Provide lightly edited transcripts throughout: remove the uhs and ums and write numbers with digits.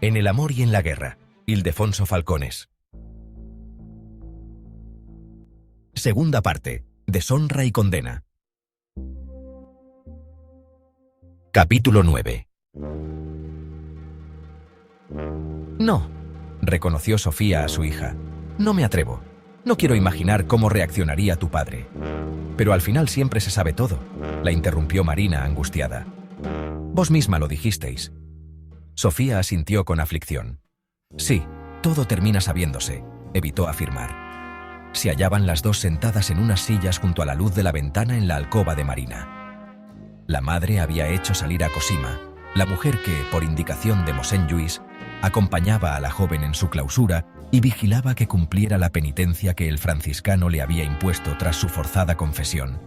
En el amor y en la guerra, Ildefonso Falcones. Segunda parte, Deshonra y condena. Capítulo 9. No, reconoció Sofía a su hija. No me atrevo. No quiero imaginar cómo reaccionaría tu padre. Pero al final siempre se sabe todo, la interrumpió Marina angustiada. Vos misma lo dijisteis. Sofía asintió con aflicción. Sí, todo termina sabiéndose, evitó afirmar. Se hallaban las dos sentadas en unas sillas junto a la luz de la ventana en la alcoba de Marina. La madre había hecho salir a Cosima, la mujer que, por indicación de Mosén Lluís, acompañaba a la joven en su clausura y vigilaba que cumpliera la penitencia que el franciscano le había impuesto tras su forzada confesión,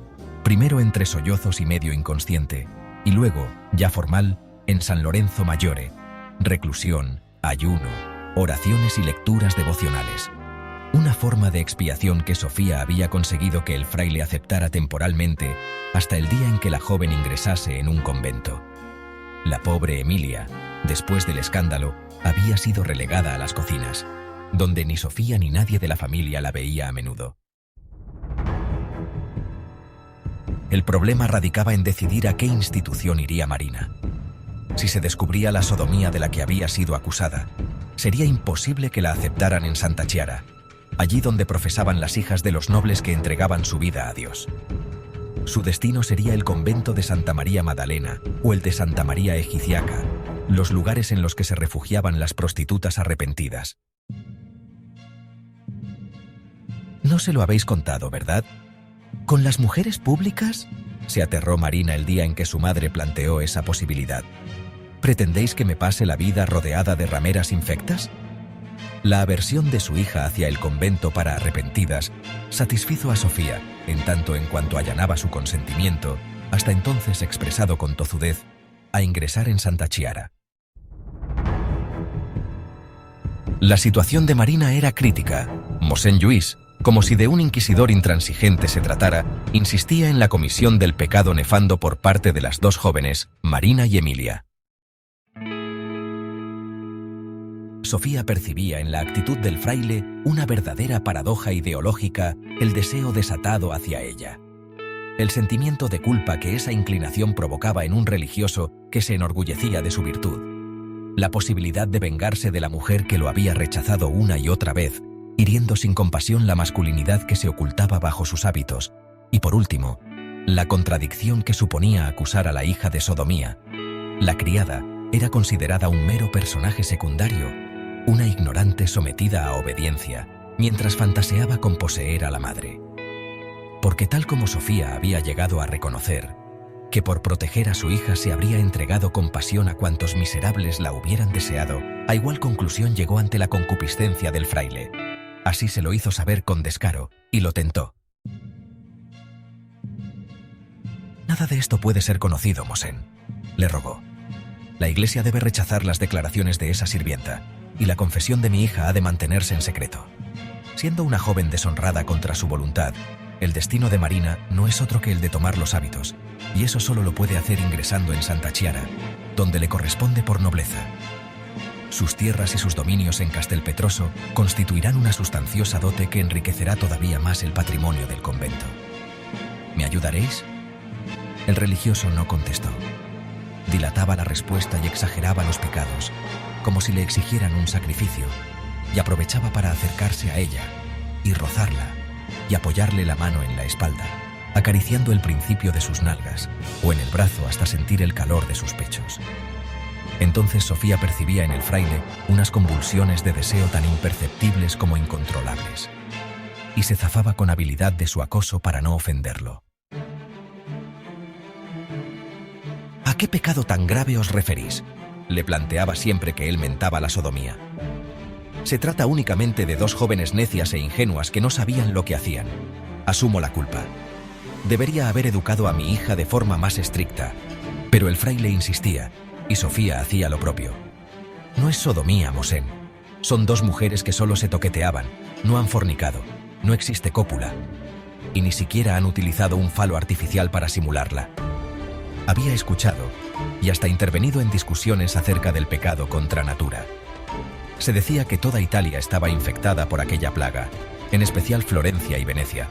primero entre sollozos y medio inconsciente, y luego, ya formal, en San Lorenzo Maggiore, reclusión, ayuno, oraciones y lecturas devocionales. Una forma de expiación que Sofía había conseguido que el fraile aceptara temporalmente hasta el día en que la joven ingresase en un convento. La pobre Emilia, después del escándalo, había sido relegada a las cocinas, donde ni Sofía ni nadie de la familia la veía a menudo. El problema radicaba en decidir a qué institución iría Marina. Si se descubría la sodomía de la que había sido acusada, sería imposible que la aceptaran en Santa Chiara, allí donde profesaban las hijas de los nobles que entregaban su vida a Dios. Su destino sería el convento de Santa María Magdalena o el de Santa María Egiciaca, los lugares en los que se refugiaban las prostitutas arrepentidas. No se lo habéis contado, ¿verdad? ¿Con las mujeres públicas? Se aterró Marina el día en que su madre planteó esa posibilidad. ¿Pretendéis que me pase la vida rodeada de rameras infectas? La aversión de su hija hacia el convento para arrepentidas satisfizo a Sofía, en tanto en cuanto allanaba su consentimiento, hasta entonces expresado con tozudez, a ingresar en Santa Chiara. La situación de Marina era crítica. Mosén Lluís, como si de un inquisidor intransigente se tratara, insistía en la comisión del pecado nefando por parte de las dos jóvenes, Marina y Emilia. Sofía percibía en la actitud del fraile una verdadera paradoja ideológica, el deseo desatado hacia ella. El sentimiento de culpa que esa inclinación provocaba en un religioso que se enorgullecía de su virtud. La posibilidad de vengarse de la mujer que lo había rechazado una y otra vez, hiriendo sin compasión la masculinidad que se ocultaba bajo sus hábitos. Y por último, la contradicción que suponía acusar a la hija de sodomía. La criada era considerada un mero personaje secundario, una ignorante sometida a obediencia, mientras fantaseaba con poseer a la madre. Porque tal como Sofía había llegado a reconocer, que por proteger a su hija se habría entregado con pasión a cuantos miserables la hubieran deseado, a igual conclusión llegó ante la concupiscencia del fraile. Así se lo hizo saber con descaro, y lo tentó. Nada de esto puede ser conocido, Mosén, le rogó. La Iglesia debe rechazar las declaraciones de esa sirvienta, y la confesión de mi hija ha de mantenerse en secreto. Siendo una joven deshonrada contra su voluntad, el destino de Marina no es otro que el de tomar los hábitos, y eso solo lo puede hacer ingresando en Santa Chiara, donde le corresponde por nobleza. Sus tierras y sus dominios en Castelpetroso constituirán una sustanciosa dote que enriquecerá todavía más el patrimonio del convento. ¿Me ayudaréis? El religioso no contestó. Dilataba la respuesta y exageraba los pecados, como si le exigieran un sacrificio, y aprovechaba para acercarse a ella, y rozarla, y apoyarle la mano en la espalda, acariciando el principio de sus nalgas, o en el brazo hasta sentir el calor de sus pechos. Entonces Sofía percibía en el fraile unas convulsiones de deseo tan imperceptibles como incontrolables, y se zafaba con habilidad de su acoso para no ofenderlo. ¿A qué pecado tan grave os referís?, le planteaba siempre que él mentaba la sodomía. Se trata únicamente de dos jóvenes necias e ingenuas que no sabían lo que hacían. Asumo la culpa. Debería haber educado a mi hija de forma más estricta, pero el fraile insistía, y Sofía hacía lo propio. No es sodomía, Mosén. Son dos mujeres que solo se toqueteaban, no han fornicado, no existe cópula, y ni siquiera han utilizado un falo artificial para simularla. Había escuchado, y hasta intervenido en discusiones acerca del pecado contra natura. Se decía que toda Italia estaba infectada por aquella plaga, en especial Florencia y Venecia,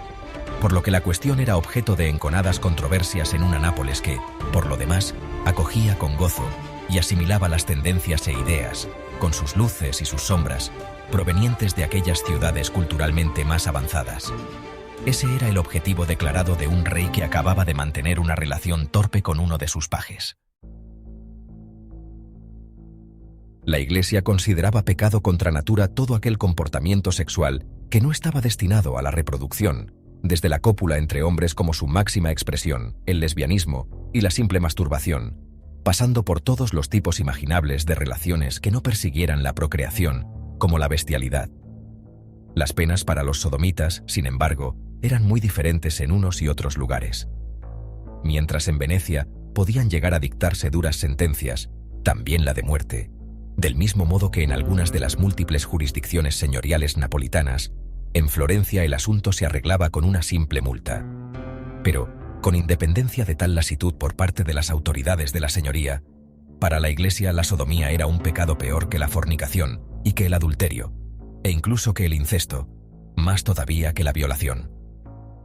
por lo que la cuestión era objeto de enconadas controversias en una Nápoles que, por lo demás, acogía con gozo y asimilaba las tendencias e ideas, con sus luces y sus sombras, provenientes de aquellas ciudades culturalmente más avanzadas. Ese era el objetivo declarado de un rey que acababa de mantener una relación torpe con uno de sus pajes. La Iglesia consideraba pecado contra natura todo aquel comportamiento sexual que no estaba destinado a la reproducción, desde la cópula entre hombres como su máxima expresión, el lesbianismo y la simple masturbación, pasando por todos los tipos imaginables de relaciones que no persiguieran la procreación, como la bestialidad. Las penas para los sodomitas, sin embargo, eran muy diferentes en unos y otros lugares. Mientras en Venecia podían llegar a dictarse duras sentencias, también la de muerte, del mismo modo que en algunas de las múltiples jurisdicciones señoriales napolitanas, en Florencia el asunto se arreglaba con una simple multa. Pero, con independencia de tal lasitud por parte de las autoridades de la señoría, para la Iglesia la sodomía era un pecado peor que la fornicación y que el adulterio, e incluso que el incesto, más todavía que la violación.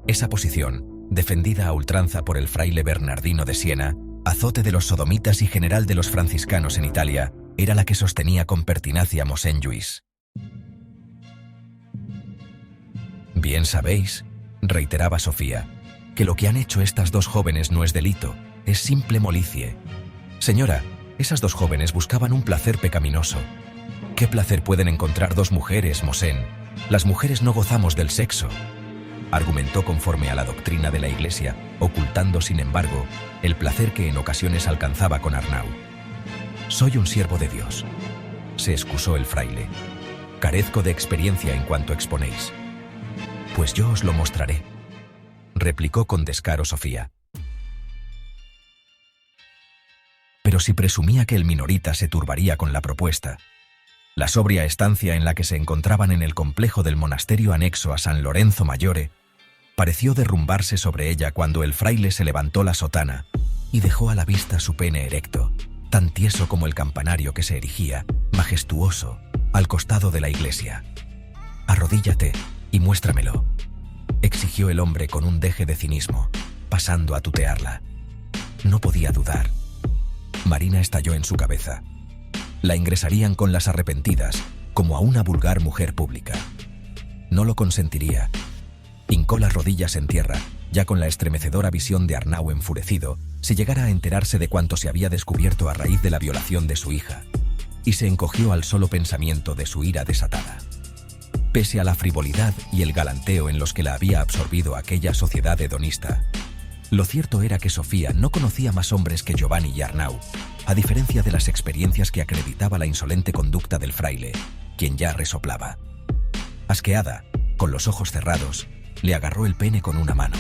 Esa posición, defendida a ultranza por el fraile Bernardino de Siena, azote de los sodomitas y general de los franciscanos en Italia, era la que sostenía con pertinacia Mosén Lluís. Bien sabéis, reiteraba Sofía, que lo que han hecho estas dos jóvenes no es delito, es simple molicie. Señora, esas dos jóvenes buscaban un placer pecaminoso. ¿Qué placer pueden encontrar dos mujeres, Mosén? Las mujeres no gozamos del sexo. Argumentó conforme a la doctrina de la Iglesia, ocultando, sin embargo, el placer que en ocasiones alcanzaba con Arnau. Soy un siervo de Dios, se excusó el fraile. Carezco de experiencia en cuanto exponéis. Pues yo os lo mostraré, replicó con descaro Sofía. Pero si presumía que el minorita se turbaría con la propuesta, la sobria estancia en la que se encontraban en el complejo del monasterio anexo a San Lorenzo Maggiore pareció derrumbarse sobre ella cuando el fraile se levantó la sotana y dejó a la vista su pene erecto, tan tieso como el campanario que se erigía, majestuoso, al costado de la iglesia. «Arrodíllate y muéstramelo», exigió el hombre con un deje de cinismo, pasando a tutearla. No podía dudar. Marina estalló en su cabeza. La ingresarían con las arrepentidas, como a una vulgar mujer pública. No lo consentiría. Hincó las rodillas en tierra, ya con la estremecedora visión de Arnau enfurecido, si llegara a enterarse de cuanto se había descubierto a raíz de la violación de su hija, y se encogió al solo pensamiento de su ira desatada. Pese a la frivolidad y el galanteo en los que la había absorbido aquella sociedad hedonista, lo cierto era que Sofía no conocía más hombres que Giovanni y Arnau, a diferencia de las experiencias que acreditaba la insolente conducta del fraile, quien ya resoplaba. Asqueada, con los ojos cerrados, le agarró el pene con una mano.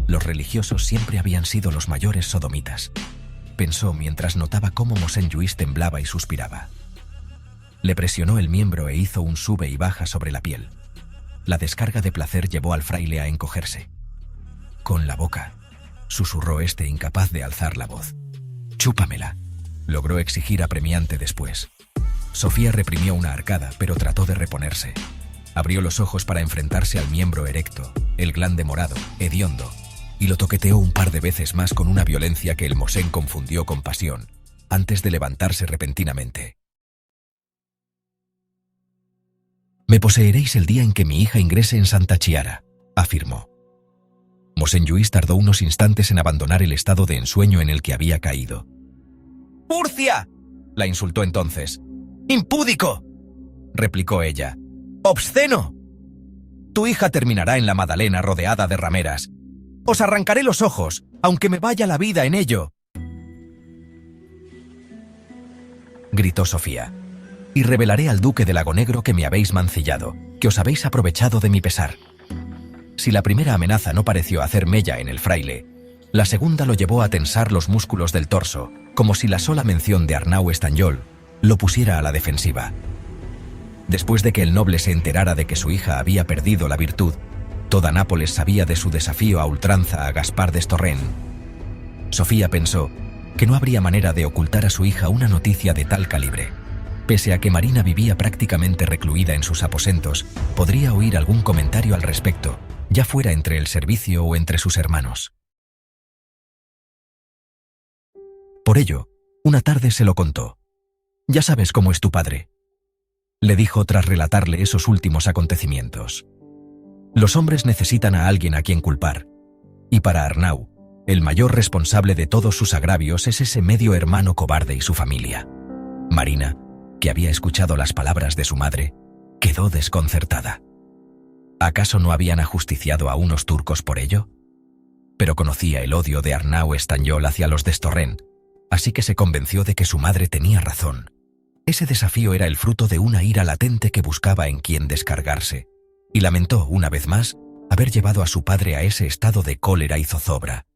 Los religiosos siempre habían sido los mayores sodomitas, pensó mientras notaba cómo Mosén Lluís temblaba y suspiraba. Le presionó el miembro e hizo un sube y baja sobre la piel. La descarga de placer llevó al fraile a encogerse. «Con la boca», susurró este incapaz de alzar la voz. «Chúpamela», logró exigir apremiante después. Sofía reprimió una arcada, pero trató de reponerse. Abrió los ojos para enfrentarse al miembro erecto, el glande morado, hediondo, y lo toqueteó un par de veces más con una violencia que el Mosén confundió con pasión, antes de levantarse repentinamente. «Me poseeréis el día en que mi hija ingrese en Santa Chiara», afirmó. Mosén Lluís tardó unos instantes en abandonar el estado de ensueño en el que había caído. «¡Furcia!», la insultó entonces. «¡Impúdico!», replicó ella. «¡Obsceno! Tu hija terminará en la Madalena rodeada de rameras. Os arrancaré los ojos, aunque me vaya la vida en ello», gritó Sofía. «Y revelaré al duque de Lagonegro que me habéis mancillado, que os habéis aprovechado de mi pesar». Si la primera amenaza no pareció hacer mella en el fraile, la segunda lo llevó a tensar los músculos del torso, como si la sola mención de Arnau Estanyol lo pusiera a la defensiva. Después de que el noble se enterara de que su hija había perdido la virtud, toda Nápoles sabía de su desafío a ultranza a Gaspar d'Estorrent. Sofía pensó que no habría manera de ocultar a su hija una noticia de tal calibre. Pese a que Marina vivía prácticamente recluida en sus aposentos, podría oír algún comentario al respecto, ya fuera entre el servicio o entre sus hermanos. Por ello, una tarde se lo contó. «Ya sabes cómo es tu padre», le dijo tras relatarle esos últimos acontecimientos. «Los hombres necesitan a alguien a quien culpar. Y para Arnau, el mayor responsable de todos sus agravios es ese medio hermano cobarde y su familia». Marina, que había escuchado las palabras de su madre, quedó desconcertada. ¿Acaso no habían ajusticiado a unos turcos por ello? Pero conocía el odio de Arnau Estanyol hacia los d'Estorrent, así que se convenció de que su madre tenía razón. Ese desafío era el fruto de una ira latente que buscaba en quien descargarse, y lamentó, una vez más, haber llevado a su padre a ese estado de cólera y zozobra.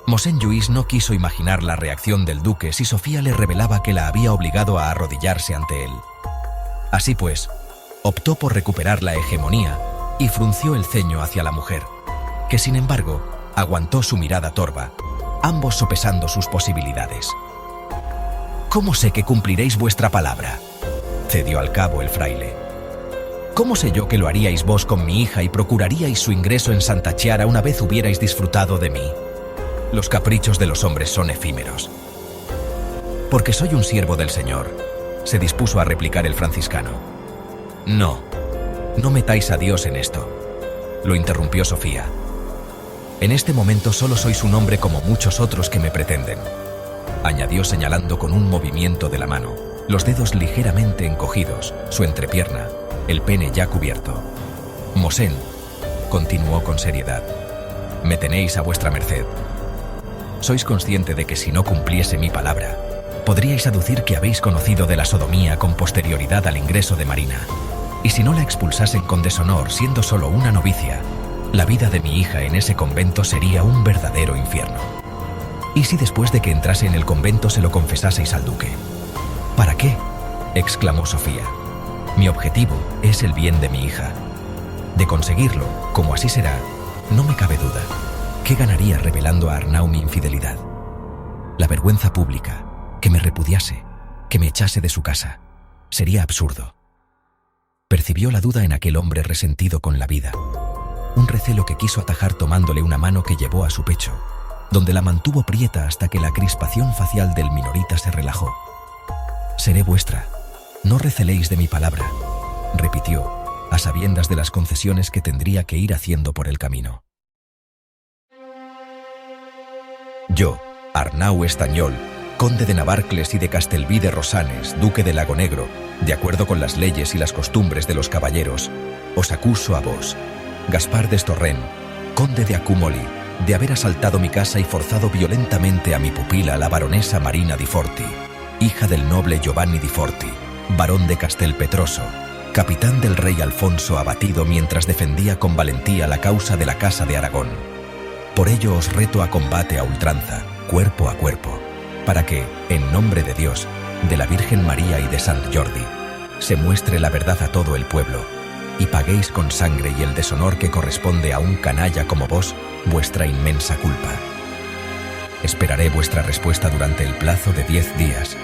Mosén Lluís no quiso imaginar la reacción del duque si Sofía le revelaba que la había obligado a arrodillarse ante él. Así pues, optó por recuperar la hegemonía y frunció el ceño hacia la mujer, que sin embargo aguantó su mirada torva, ambos sopesando sus posibilidades. «¿Cómo sé que cumpliréis vuestra palabra?», cedió al cabo el fraile. «¿Cómo sé yo que lo haríais vos con mi hija y procuraríais su ingreso en Santa Chiara una vez hubierais disfrutado de mí? Los caprichos de los hombres son efímeros». «Porque soy un siervo del Señor», se dispuso a replicar el franciscano. «No, no metáis a Dios en esto», lo interrumpió Sofía. «En este momento solo sois un hombre como muchos otros que me pretenden», añadió señalando con un movimiento de la mano, los dedos ligeramente encogidos, su entrepierna, el pene ya cubierto. «Mosén», continuó con seriedad, «me tenéis a vuestra merced. Sois consciente de que si no cumpliese mi palabra, podríais aducir que habéis conocido de la sodomía con posterioridad al ingreso de Marina, y si no la expulsasen con deshonor siendo solo una novicia, la vida de mi hija en ese convento sería un verdadero infierno. ¿Y si después de que entrase en el convento se lo confesaseis al duque?». «¿Para qué?», exclamó Sofía. «Mi objetivo es el bien de mi hija. De conseguirlo, como así será, no me cabe duda. ¿Qué ganaría revelando a Arnau mi infidelidad? La vergüenza pública, que me repudiase, que me echase de su casa. Sería absurdo». Percibió la duda en aquel hombre resentido con la vida, un recelo que quiso atajar tomándole una mano que llevó a su pecho, donde la mantuvo prieta hasta que la crispación facial del minorita se relajó. «Seré vuestra, no receléis de mi palabra», repitió, a sabiendas de las concesiones que tendría que ir haciendo por el camino. «Yo, Arnau Estanyol, conde de Navarcles y de Castelví de Rosanes, duque de Lago Negro, de acuerdo con las leyes y las costumbres de los caballeros, os acuso a vos, Gaspar d'Estorrent, conde de Accumoli, de haber asaltado mi casa y forzado violentamente a mi pupila, la baronesa Marina di Forti, hija del noble Giovanni di Forti, barón de Castelpetroso, capitán del rey Alfonso, abatido mientras defendía con valentía la causa de la Casa de Aragón. Por ello os reto a combate a ultranza, cuerpo a cuerpo, para que, en nombre de Dios, de la Virgen María y de Sant Jordi, se muestre la verdad a todo el pueblo, y paguéis con sangre y el deshonor que corresponde a un canalla como vos vuestra inmensa culpa. Esperaré vuestra respuesta durante el plazo de 10 días,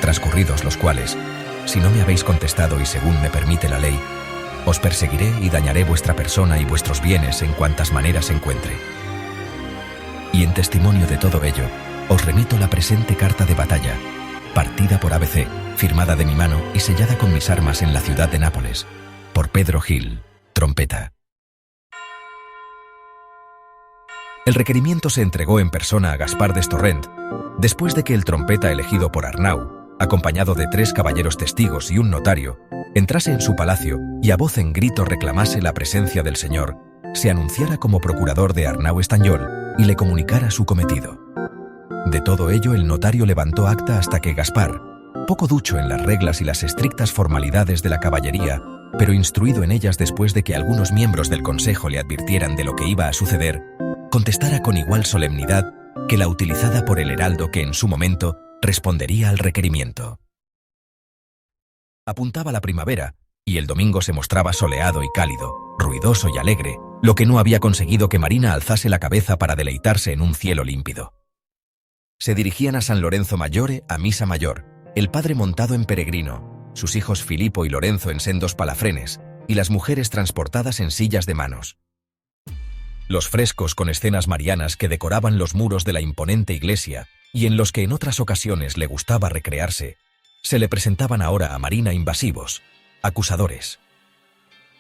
transcurridos los cuales, si no me habéis contestado y según me permite la ley, os perseguiré y dañaré vuestra persona y vuestros bienes en cuantas maneras encuentre. Y en testimonio de todo ello, os remito la presente carta de batalla, partida por ABC, firmada de mi mano y sellada con mis armas en la ciudad de Nápoles, por Pedro Gil, trompeta. El requerimiento se entregó en persona a Gaspar d'Estorrent, después de que el trompeta elegido por Arnau, acompañado de 3 caballeros testigos y un notario, entrase en su palacio y a voz en grito reclamase la presencia del señor, se anunciara como procurador de Arnau Estanyol y le comunicara su cometido. De todo ello el notario levantó acta hasta que Gaspar, poco ducho en las reglas y las estrictas formalidades de la caballería, pero instruido en ellas después de que algunos miembros del consejo le advirtieran de lo que iba a suceder, contestara con igual solemnidad que la utilizada por el heraldo que en su momento respondería al requerimiento. Apuntaba la primavera, y el domingo se mostraba soleado y cálido, ruidoso y alegre, lo que no había conseguido que Marina alzase la cabeza para deleitarse en un cielo límpido. Se dirigían a San Lorenzo Maggiore a misa mayor, el padre montado en peregrino, sus hijos Filippo y Lorenzo en sendos palafrenes, y las mujeres transportadas en sillas de manos. Los frescos con escenas marianas que decoraban los muros de la imponente iglesia y en los que en otras ocasiones le gustaba recrearse, se le presentaban ahora a Marina invasivos, acusadores.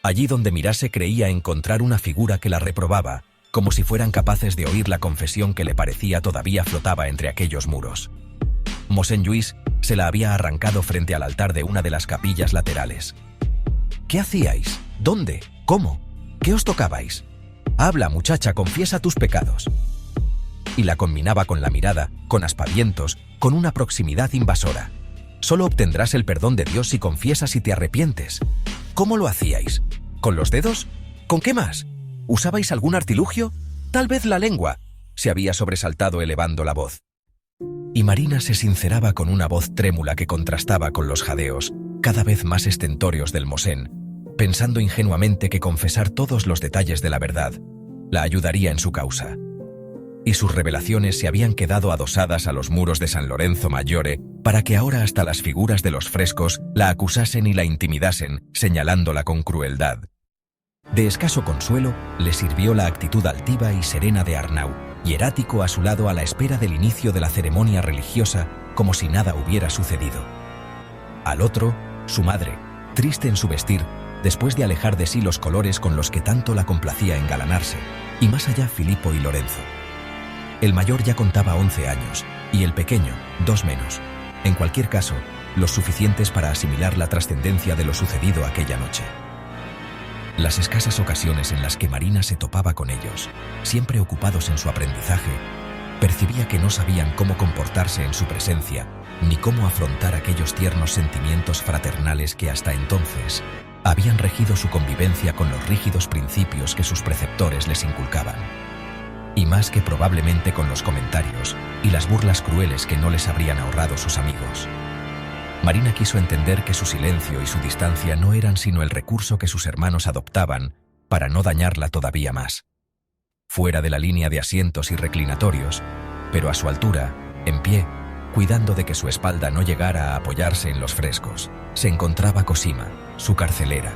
Allí donde mirase creía encontrar una figura que la reprobaba, como si fueran capaces de oír la confesión que le parecía todavía flotaba entre aquellos muros. Mosén Lluís se la había arrancado frente al altar de una de las capillas laterales. ¿Qué hacíais? ¿Dónde? ¿Cómo? ¿Qué os tocabais? Habla, muchacha, confiesa tus pecados. Y la conminaba con la mirada, con aspavientos, con una proximidad invasora. Solo obtendrás el perdón de Dios si confiesas y te arrepientes. ¿Cómo lo hacíais? ¿Con los dedos? ¿Con qué más? ¿Usabais algún artilugio? Tal vez la lengua. Se había sobresaltado elevando la voz. Y Marina se sinceraba con una voz trémula que contrastaba con los jadeos, cada vez más estentóreos del Mosén, pensando ingenuamente que confesar todos los detalles de la verdad la ayudaría en su causa. Y sus revelaciones se habían quedado adosadas a los muros de San Lorenzo Maggiore para que ahora hasta las figuras de los frescos la acusasen y la intimidasen, señalándola con crueldad. De escaso consuelo le sirvió la actitud altiva y serena de Arnau, hierático a su lado a la espera del inicio de la ceremonia religiosa, como si nada hubiera sucedido. Al otro, su madre, triste en su vestir, después de alejar de sí los colores con los que tanto la complacía engalanarse, y más allá Filippo y Lorenzo. El mayor ya contaba 11 años, y el pequeño, 2 menos. En cualquier caso, los suficientes para asimilar la trascendencia de lo sucedido aquella noche. Las escasas ocasiones en las que Marina se topaba con ellos, siempre ocupados en su aprendizaje, percibía que no sabían cómo comportarse en su presencia, ni cómo afrontar aquellos tiernos sentimientos fraternales que hasta entonces habían regido su convivencia con los rígidos principios que sus preceptores les inculcaban. Y más que probablemente con los comentarios y las burlas crueles que no les habrían ahorrado sus amigos. Marina quiso entender que su silencio y su distancia no eran sino el recurso que sus hermanos adoptaban para no dañarla todavía más. Fuera de la línea de asientos y reclinatorios, pero a su altura, en pie, cuidando de que su espalda no llegara a apoyarse en los frescos, se encontraba Cosima, su carcelera,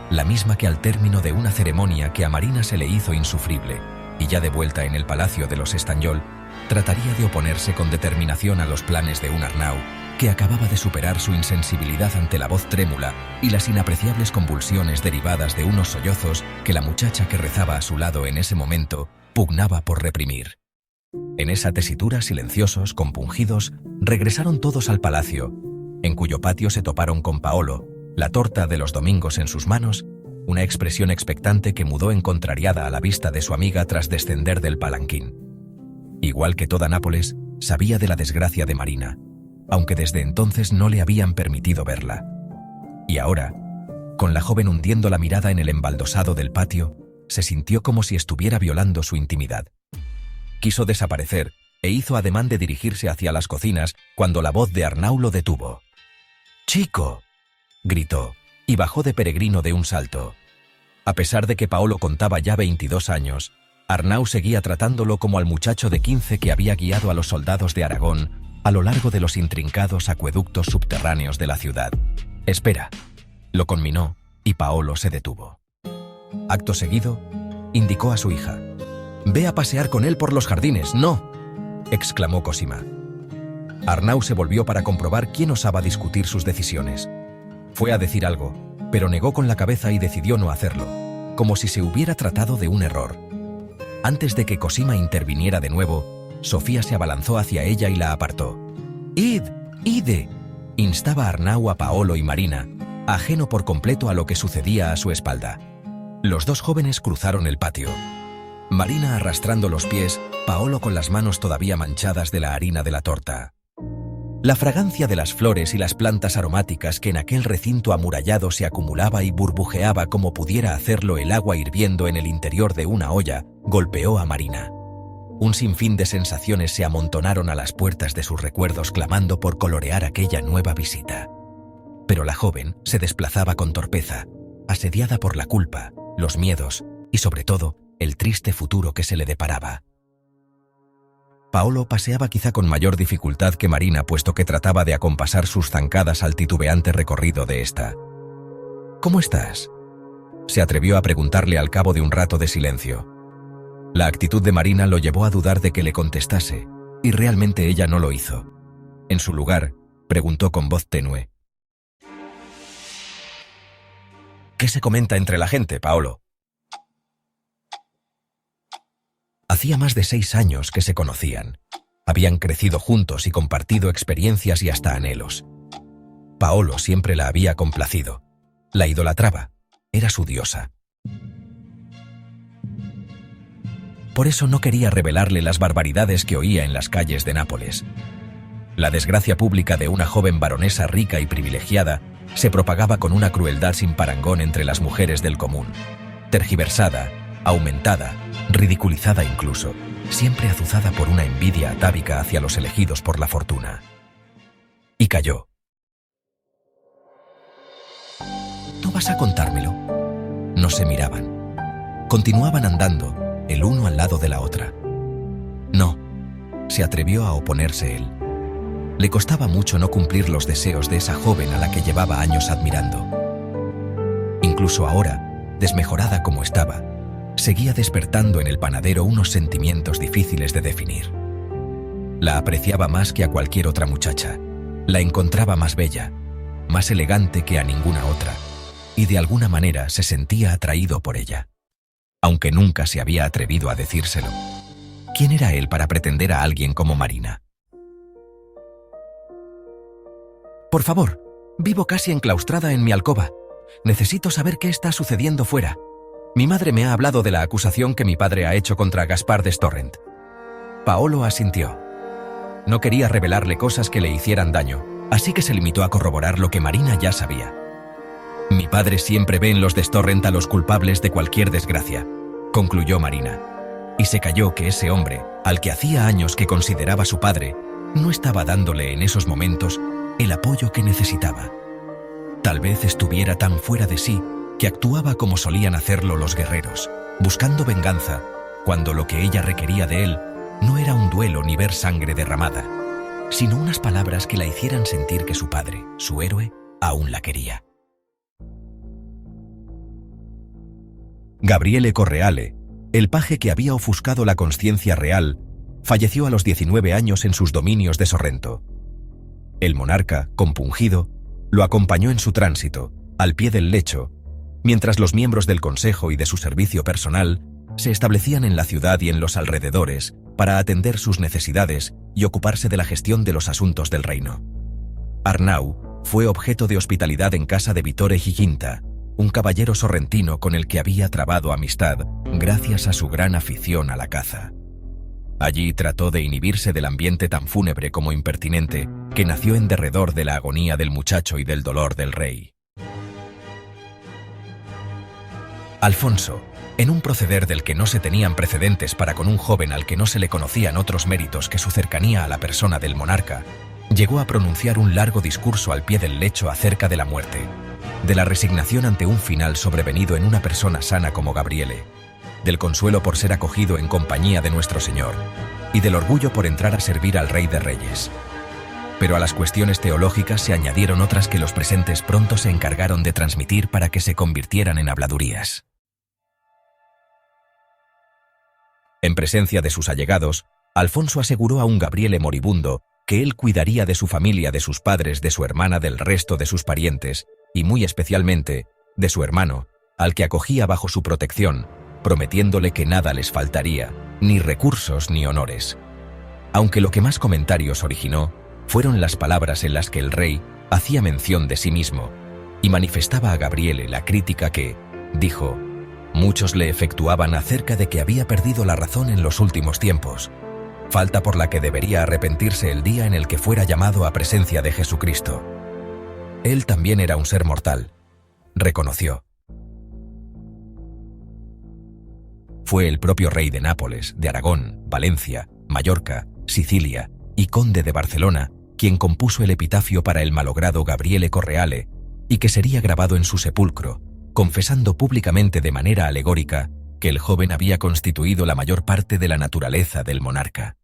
la misma que al término de una ceremonia que a Marina se le hizo insufrible, y ya de vuelta en el palacio de los Estanyol, trataría de oponerse con determinación a los planes de un Arnau que acababa de superar su insensibilidad ante la voz trémula y las inapreciables convulsiones derivadas de unos sollozos que la muchacha que rezaba a su lado en ese momento pugnaba por reprimir. En esa tesitura, silenciosos, compungidos, regresaron todos al palacio, en cuyo patio se toparon con Paolo, la torta de los domingos en sus manos, una expresión expectante que mudó en contrariada a la vista de su amiga tras descender del palanquín. Igual que toda Nápoles, sabía de la desgracia de Marina, aunque desde entonces no le habían permitido verla. Y ahora, con la joven hundiendo la mirada en el embaldosado del patio, se sintió como si estuviera violando su intimidad. Quiso desaparecer e hizo ademán de dirigirse hacia las cocinas cuando la voz de Arnau lo detuvo. «¡Chico!», gritó, y bajó de peregrino de un salto. A pesar de que Paolo contaba ya 22 años, Arnau seguía tratándolo como al muchacho de 15 que había guiado a los soldados de Aragón a lo largo de los intrincados acueductos subterráneos de la ciudad. «Espera», lo conminó, y Paolo se detuvo. Acto seguido, indicó a su hija. «Ve a pasear con él por los jardines, no», exclamó Cosima. Arnau se volvió para comprobar quién osaba discutir sus decisiones. Fue a decir algo, pero negó con la cabeza y decidió no hacerlo, como si se hubiera tratado de un error. Antes de que Cosima interviniera de nuevo, Sofía se abalanzó hacia ella y la apartó. «¡Id! ¡Ide!», instaba Arnau a Paolo y Marina, ajeno por completo a lo que sucedía a su espalda. Los dos jóvenes cruzaron el patio. Marina arrastrando los pies, Paolo con las manos todavía manchadas de la harina de la torta. La fragancia de las flores y las plantas aromáticas que en aquel recinto amurallado se acumulaba y burbujeaba como pudiera hacerlo el agua hirviendo en el interior de una olla, golpeó a Marina. Un sinfín de sensaciones se amontonaron a las puertas de sus recuerdos clamando por colorear aquella nueva visita. Pero la joven se desplazaba con torpeza, asediada por la culpa, los miedos y, sobre todo, el triste futuro que se le deparaba. Paolo paseaba quizá con mayor dificultad que Marina, puesto que trataba de acompasar sus zancadas al titubeante recorrido de esta. «¿Cómo estás?», se atrevió a preguntarle al cabo de un rato de silencio. La actitud de Marina lo llevó a dudar de que le contestase, y realmente ella no lo hizo. En su lugar, preguntó con voz tenue: «¿Qué se comenta entre la gente, Paolo?». Hacía más de 6 años que se conocían. Habían crecido juntos y compartido experiencias y hasta anhelos. Paolo siempre la había complacido. La idolatraba. Era su diosa. Por eso no quería revelarle las barbaridades que oía en las calles de Nápoles. La desgracia pública de una joven baronesa rica y privilegiada se propagaba con una crueldad sin parangón entre las mujeres del común, tergiversada, aumentada, ridiculizada incluso, siempre azuzada por una envidia atávica hacia los elegidos por la fortuna. Y calló. «¿No vas a contármelo?». No se miraban. Continuaban andando, el uno al lado de la otra. «No», se atrevió a oponerse él. Le costaba mucho no cumplir los deseos de esa joven a la que llevaba años admirando. Incluso ahora, desmejorada como estaba, seguía despertando en el panadero unos sentimientos difíciles de definir. La apreciaba más que a cualquier otra muchacha, la encontraba más bella, más elegante que a ninguna otra, y de alguna manera se sentía atraído por ella. Aunque nunca se había atrevido a decírselo. ¿Quién era él para pretender a alguien como Marina? «Por favor, vivo casi enclaustrada en mi alcoba. Necesito saber qué está sucediendo fuera. Mi madre me ha hablado de la acusación que mi padre ha hecho contra Gaspar de Storrent». Paolo asintió. No quería revelarle cosas que le hicieran daño, así que se limitó a corroborar lo que Marina ya sabía. «Mi padre siempre ve en los de Storrent a los culpables de cualquier desgracia», concluyó Marina. Y se calló que ese hombre, al que hacía años que consideraba su padre, no estaba dándole en esos momentos el apoyo que necesitaba. Tal vez estuviera tan fuera de sí que actuaba como solían hacerlo los guerreros, buscando venganza, cuando lo que ella requería de él no era un duelo ni ver sangre derramada, sino unas palabras que la hicieran sentir que su padre, su héroe, aún la quería. Gabriele Correale, el paje que había ofuscado la conciencia real, falleció a los 19 años en sus dominios de Sorrento. El monarca, compungido, lo acompañó en su tránsito, al pie del lecho, mientras los miembros del consejo y de su servicio personal se establecían en la ciudad y en los alrededores para atender sus necesidades y ocuparse de la gestión de los asuntos del reino. Arnau fue objeto de hospitalidad en casa de Vittore Giginta, un caballero sorrentino con el que había trabado amistad gracias a su gran afición a la caza. Allí trató de inhibirse del ambiente tan fúnebre como impertinente que nació en derredor de la agonía del muchacho y del dolor del rey. Alfonso, en un proceder del que no se tenían precedentes para con un joven al que no se le conocían otros méritos que su cercanía a la persona del monarca, llegó a pronunciar un largo discurso al pie del lecho acerca de la muerte, de la resignación ante un final sobrevenido en una persona sana como Gabriele, del consuelo por ser acogido en compañía de nuestro Señor y del orgullo por entrar a servir al Rey de Reyes. Pero a las cuestiones teológicas se añadieron otras que los presentes pronto se encargaron de transmitir para que se convirtieran en habladurías. En presencia de sus allegados, Alfonso aseguró a un Gabriele moribundo que él cuidaría de su familia, de sus padres, de su hermana, del resto de sus parientes, y muy especialmente de su hermano, al que acogía bajo su protección, prometiéndole que nada les faltaría, ni recursos ni honores. Aunque lo que más comentarios originó fueron las palabras en las que el rey hacía mención de sí mismo y manifestaba a Gabriele la crítica que, dijo, muchos le efectuaban acerca de que había perdido la razón en los últimos tiempos, falta por la que debería arrepentirse el día en el que fuera llamado a presencia de Jesucristo. Él también era un ser mortal, reconoció. Fue el propio rey de Nápoles, de Aragón, Valencia, Mallorca, Sicilia y conde de Barcelona quien compuso el epitafio para el malogrado Gabriele Correale y que sería grabado en su sepulcro, confesando públicamente de manera alegórica que el joven había constituido la mayor parte de la naturaleza del monarca.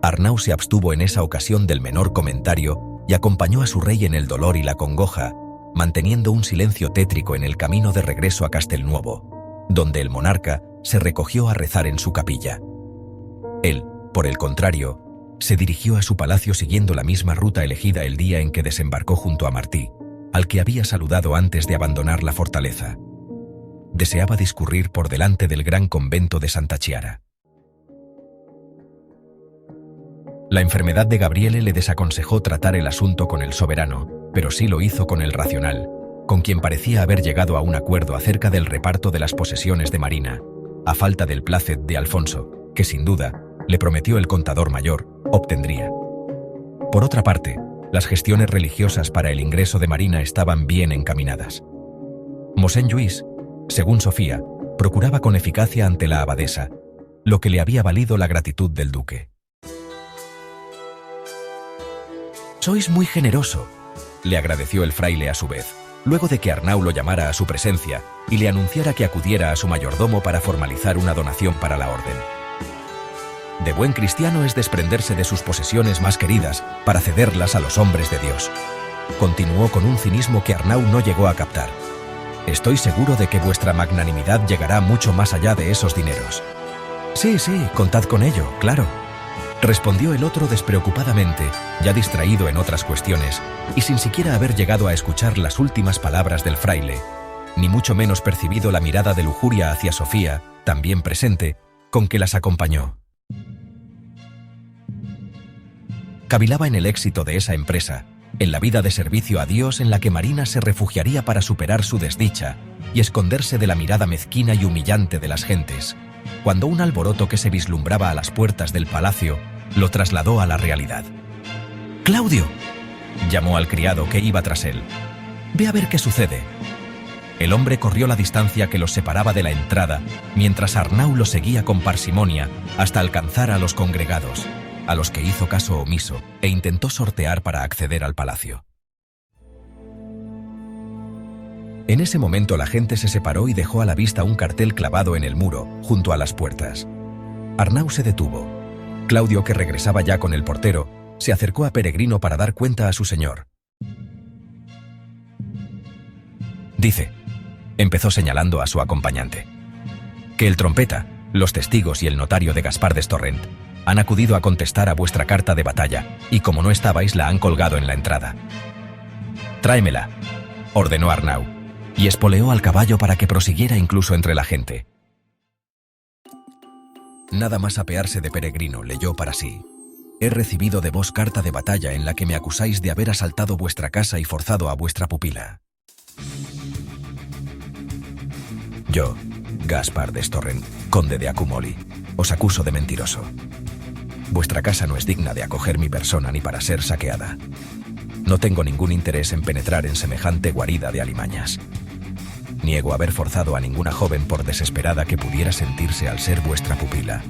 Arnau se abstuvo en esa ocasión del menor comentario y acompañó a su rey en el dolor y la congoja, manteniendo un silencio tétrico en el camino de regreso a Castelnuovo, donde el monarca se recogió a rezar en su capilla. Él, por el contrario, se dirigió a su palacio siguiendo la misma ruta elegida el día en que desembarcó junto a Martí, al que había saludado antes de abandonar la fortaleza. Deseaba discurrir por delante del gran convento de Santa Chiara. La enfermedad de Gabriele le desaconsejó tratar el asunto con el soberano, pero sí lo hizo con el racional, con quien parecía haber llegado a un acuerdo acerca del reparto de las posesiones de Marina, a falta del plácet de Alfonso, que sin duda, le prometió el contador mayor, obtendría. Por otra parte, las gestiones religiosas para el ingreso de Marina estaban bien encaminadas. Mosén Lluís, según Sofía, procuraba con eficacia ante la abadesa, lo que le había valido la gratitud del duque. «Sois muy generoso», le agradeció el fraile a su vez, luego de que Arnau lo llamara a su presencia y le anunciara que acudiera a su mayordomo para formalizar una donación para la orden. De buen cristiano es desprenderse de sus posesiones más queridas para cederlas a los hombres de Dios. Continuó con un cinismo que Arnau no llegó a captar. Estoy seguro de que vuestra magnanimidad llegará mucho más allá de esos dineros. Sí, contad con ello, claro, respondió el otro despreocupadamente, ya distraído en otras cuestiones, y sin siquiera haber llegado a escuchar las últimas palabras del fraile, ni mucho menos percibido la mirada de lujuria hacia Sofía, también presente, con que las acompañó. Cavilaba en el éxito de esa empresa, en la vida de servicio a Dios en la que Marina se refugiaría para superar su desdicha y esconderse de la mirada mezquina y humillante de las gentes, cuando un alboroto que se vislumbraba a las puertas del palacio lo trasladó a la realidad. «¡Claudio!», llamó al criado que iba tras él. «Ve a ver qué sucede». El hombre corrió la distancia que los separaba de la entrada, mientras Arnau lo seguía con parsimonia hasta alcanzar a los congregados, a los que hizo caso omiso e intentó sortear para acceder al palacio. En ese momento la gente se separó y dejó a la vista un cartel clavado en el muro, junto a las puertas. Arnau se detuvo. Claudio, que regresaba ya con el portero, se acercó a Peregrino para dar cuenta a su señor. «Dice», empezó señalando a su acompañante, «que el trompeta, los testigos y el notario de Gaspar d'Estorrent han acudido a contestar a vuestra carta de batalla y como no estabais la han colgado en la entrada». «Tráemela», ordenó Arnau, y espoleó al caballo para que prosiguiera incluso entre la gente. Nada más apearse de Peregrino, leyó para sí: «He recibido de vos carta de batalla en la que me acusáis de haber asaltado vuestra casa y forzado a vuestra pupila. Yo, Gaspar d'Estorrent, conde de Acumoli, os acuso de mentiroso. Vuestra casa no es digna de acoger mi persona ni para ser saqueada. No tengo ningún interés en penetrar en semejante guarida de alimañas. Niego haber forzado a ninguna joven por desesperada que pudiera sentirse al ser vuestra pupila.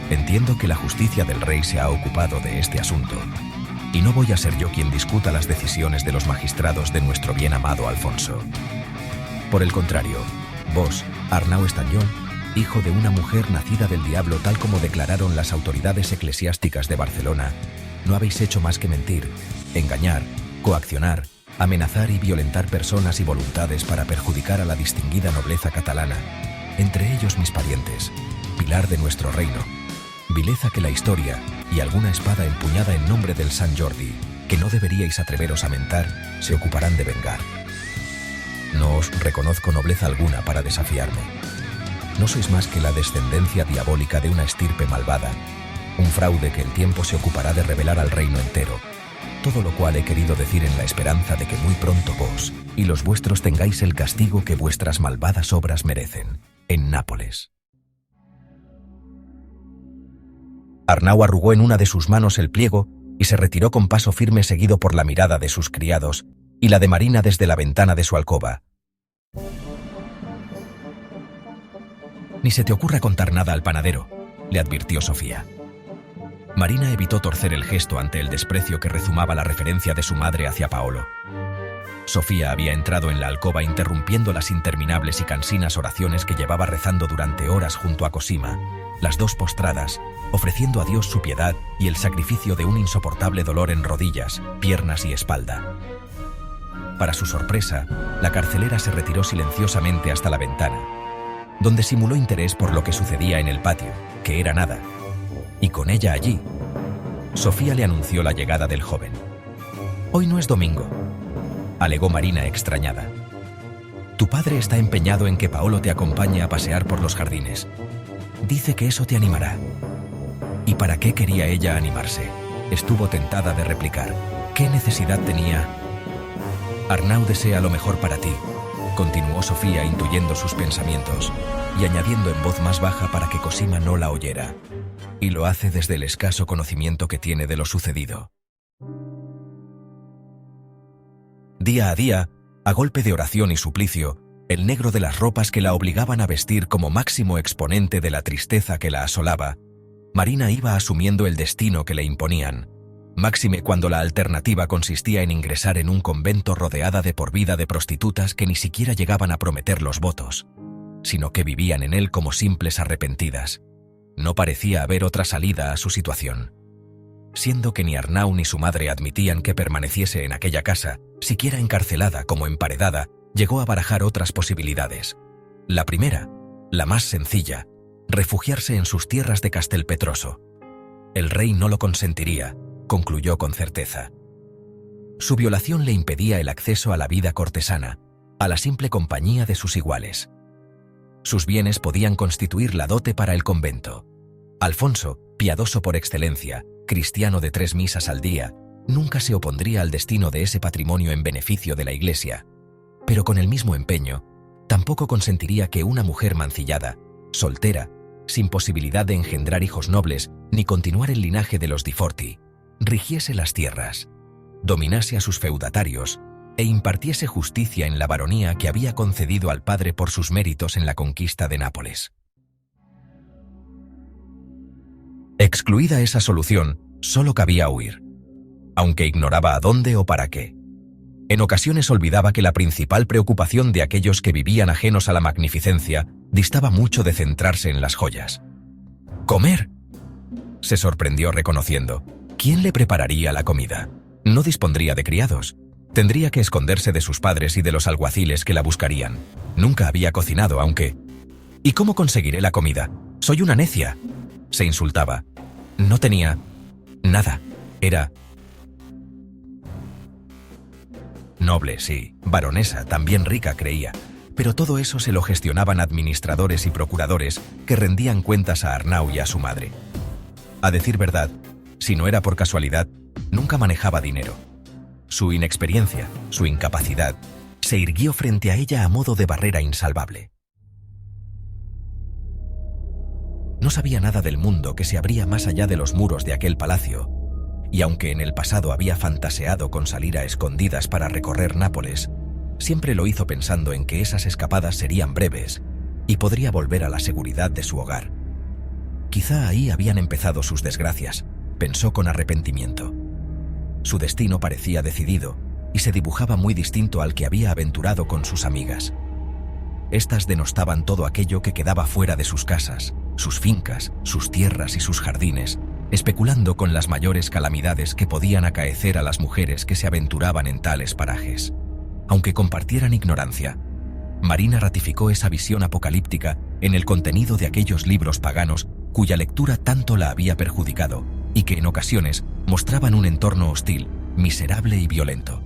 Entiendo que la justicia del rey se ha ocupado de este asunto, y no voy a ser yo quien discuta las decisiones de los magistrados de nuestro bien amado Alfonso. Por el contrario, vos, Arnau Estanyol, hijo de una mujer nacida del diablo tal como declararon las autoridades eclesiásticas de Barcelona, no habéis hecho más que mentir, engañar, coaccionar, amenazar y violentar personas y voluntades para perjudicar a la distinguida nobleza catalana, entre ellos mis parientes, pilar de nuestro reino, vileza que la historia y alguna espada empuñada en nombre del Sant Jordi, que no deberíais atreveros a mentar, se ocuparán de vengar. No os reconozco nobleza alguna para desafiarme. No sois más que la descendencia diabólica de una estirpe malvada, un fraude que el tiempo se ocupará de revelar al reino entero, todo lo cual he querido decir en la esperanza de que muy pronto vos y los vuestros tengáis el castigo que vuestras malvadas obras merecen, en Nápoles». Arnau arrugó en una de sus manos el pliego y se retiró con paso firme seguido por la mirada de sus criados y la de Marina desde la ventana de su alcoba. «Ni se te ocurra contar nada al panadero», le advirtió Sofía. Marina evitó torcer el gesto ante el desprecio que rezumaba la referencia de su madre hacia Paolo. Sofía había entrado en la alcoba interrumpiendo las interminables y cansinas oraciones que llevaba rezando durante horas junto a Cosima, las dos postradas, ofreciendo a Dios su piedad y el sacrificio de un insoportable dolor en rodillas, piernas y espalda. Para su sorpresa, la carcelera se retiró silenciosamente hasta la ventana, donde simuló interés por lo que sucedía en el patio, que era nada, y con ella allí, Sofía le anunció la llegada del joven. «Hoy no es domingo», alegó Marina extrañada. «Tu padre está empeñado en que Paolo te acompañe a pasear por los jardines. Dice que eso te animará». ¿Y para qué quería ella animarse? Estuvo tentada de replicar. ¿Qué necesidad tenía? «Arnau desea lo mejor para ti», continuó Sofía intuyendo sus pensamientos y añadiendo en voz más baja para que Cosima no la oyera. «Y lo hace desde el escaso conocimiento que tiene de lo sucedido». Día a día, a golpe de oración y suplicio, el negro de las ropas que la obligaban a vestir como máximo exponente de la tristeza que la asolaba, Marina iba asumiendo el destino que le imponían, máxime cuando la alternativa consistía en ingresar en un convento rodeada de por vida de prostitutas que ni siquiera llegaban a prometer los votos, sino que vivían en él como simples arrepentidas. No parecía haber otra salida a su situación. Siendo que ni Arnau ni su madre admitían que permaneciese en aquella casa, siquiera encarcelada como emparedada, llegó a barajar otras posibilidades. La primera, la más sencilla, refugiarse en sus tierras de Castelpetroso. El rey no lo consentiría, concluyó con certeza. Su violación le impedía el acceso a la vida cortesana, a la simple compañía de sus iguales. Sus bienes podían constituir la dote para el convento. Alfonso, piadoso por excelencia, cristiano de 3 misas al día, nunca se opondría al destino de ese patrimonio en beneficio de la Iglesia, pero con el mismo empeño, tampoco consentiría que una mujer mancillada, soltera, sin posibilidad de engendrar hijos nobles ni continuar el linaje de los Di Forti, rigiese las tierras, dominase a sus feudatarios e impartiese justicia en la baronía que había concedido al padre por sus méritos en la conquista de Nápoles. Excluida esa solución, solo cabía huir, aunque ignoraba a dónde o para qué. En ocasiones olvidaba que la principal preocupación de aquellos que vivían ajenos a la magnificencia distaba mucho de centrarse en las joyas. «¿Comer?», se sorprendió reconociendo. ¿Quién le prepararía la comida? No dispondría de criados. Tendría que esconderse de sus padres y de los alguaciles que la buscarían. Nunca había cocinado, aunque... «¿Y cómo conseguiré la comida? Soy una necia», se insultaba. No tenía... nada. Era... noble, sí, baronesa, también rica, creía, pero todo eso se lo gestionaban administradores y procuradores que rendían cuentas a Arnau y a su madre. A decir verdad, si no era por casualidad, nunca manejaba dinero. Su inexperiencia, su incapacidad, se irguió frente a ella a modo de barrera insalvable. No sabía nada del mundo que se abría más allá de los muros de aquel palacio, y aunque en el pasado había fantaseado con salir a escondidas para recorrer Nápoles, siempre lo hizo pensando en que esas escapadas serían breves y podría volver a la seguridad de su hogar. Quizá ahí habían empezado sus desgracias, pensó con arrepentimiento. Su destino parecía decidido y se dibujaba muy distinto al que había aventurado con sus amigas. Estas denostaban todo aquello que quedaba fuera de sus casas, sus fincas, sus tierras y sus jardines, especulando con las mayores calamidades que podían acaecer a las mujeres que se aventuraban en tales parajes. Aunque compartieran ignorancia, Marina ratificó esa visión apocalíptica en el contenido de aquellos libros paganos cuya lectura tanto la había perjudicado y que en ocasiones mostraban un entorno hostil, miserable y violento.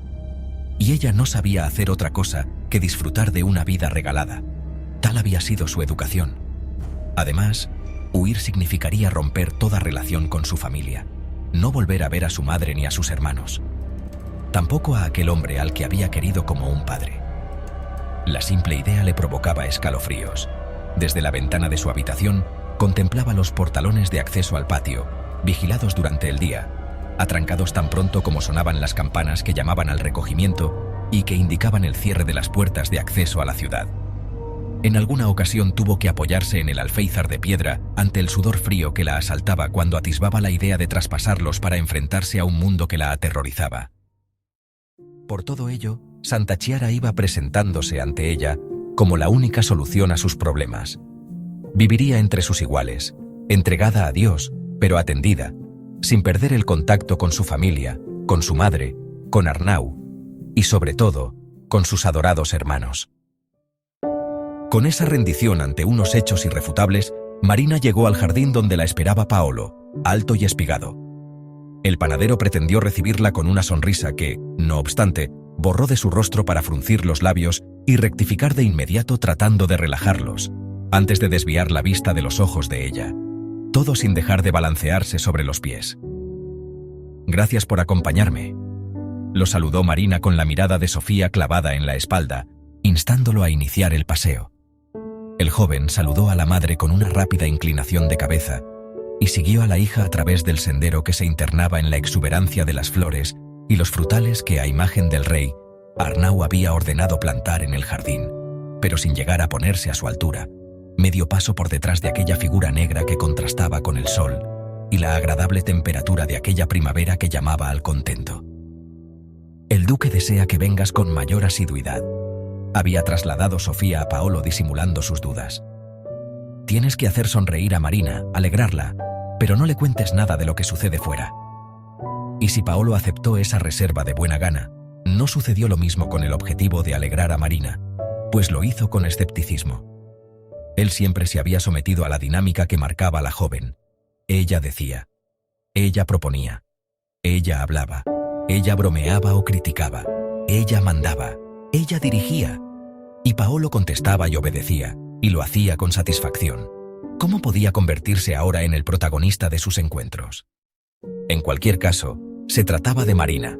Y ella no sabía hacer otra cosa que disfrutar de una vida regalada. Tal había sido su educación. Además, huir significaría romper toda relación con su familia, no volver a ver a su madre ni a sus hermanos. Tampoco a aquel hombre al que había querido como un padre. La simple idea le provocaba escalofríos. Desde la ventana de su habitación, contemplaba los portalones de acceso al patio, vigilados durante el día, atrancados tan pronto como sonaban las campanas que llamaban al recogimiento y que indicaban el cierre de las puertas de acceso a la ciudad. En alguna ocasión tuvo que apoyarse en el alféizar de piedra ante el sudor frío que la asaltaba cuando atisbaba la idea de traspasarlos para enfrentarse a un mundo que la aterrorizaba. Por todo ello, Santa Chiara iba presentándose ante ella como la única solución a sus problemas. Viviría entre sus iguales, entregada a Dios, pero atendida, sin perder el contacto con su familia, con su madre, con Arnau y, sobre todo, con sus adorados hermanos. Con esa rendición ante unos hechos irrefutables, Marina llegó al jardín donde la esperaba Paolo, alto y espigado. El panadero pretendió recibirla con una sonrisa que, no obstante, borró de su rostro para fruncir los labios y rectificar de inmediato tratando de relajarlos, antes de desviar la vista de los ojos de ella, todo sin dejar de balancearse sobre los pies. «Gracias por acompañarme», lo saludó Marina con la mirada de Sofía clavada en la espalda, instándolo a iniciar el paseo. El joven saludó a la madre con una rápida inclinación de cabeza y siguió a la hija a través del sendero que se internaba en la exuberancia de las flores y los frutales que, a imagen del rey, Arnau había ordenado plantar en el jardín, pero sin llegar a ponerse a su altura, medio paso por detrás de aquella figura negra que contrastaba con el sol y la agradable temperatura de aquella primavera que llamaba al contento. «El duque desea que vengas con mayor asiduidad», había trasladado Sofía a Paolo disimulando sus dudas. «Tienes que hacer sonreír a Marina, alegrarla, pero no le cuentes nada de lo que sucede fuera». Y si Paolo aceptó esa reserva de buena gana, no sucedió lo mismo con el objetivo de alegrar a Marina, pues lo hizo con escepticismo. Él siempre se había sometido a la dinámica que marcaba a la joven. Ella decía, ella proponía, ella hablaba, ella bromeaba o criticaba, ella mandaba, ella dirigía. Y Paolo contestaba y obedecía, y lo hacía con satisfacción. ¿Cómo podía convertirse ahora en el protagonista de sus encuentros? En cualquier caso, se trataba de Marina,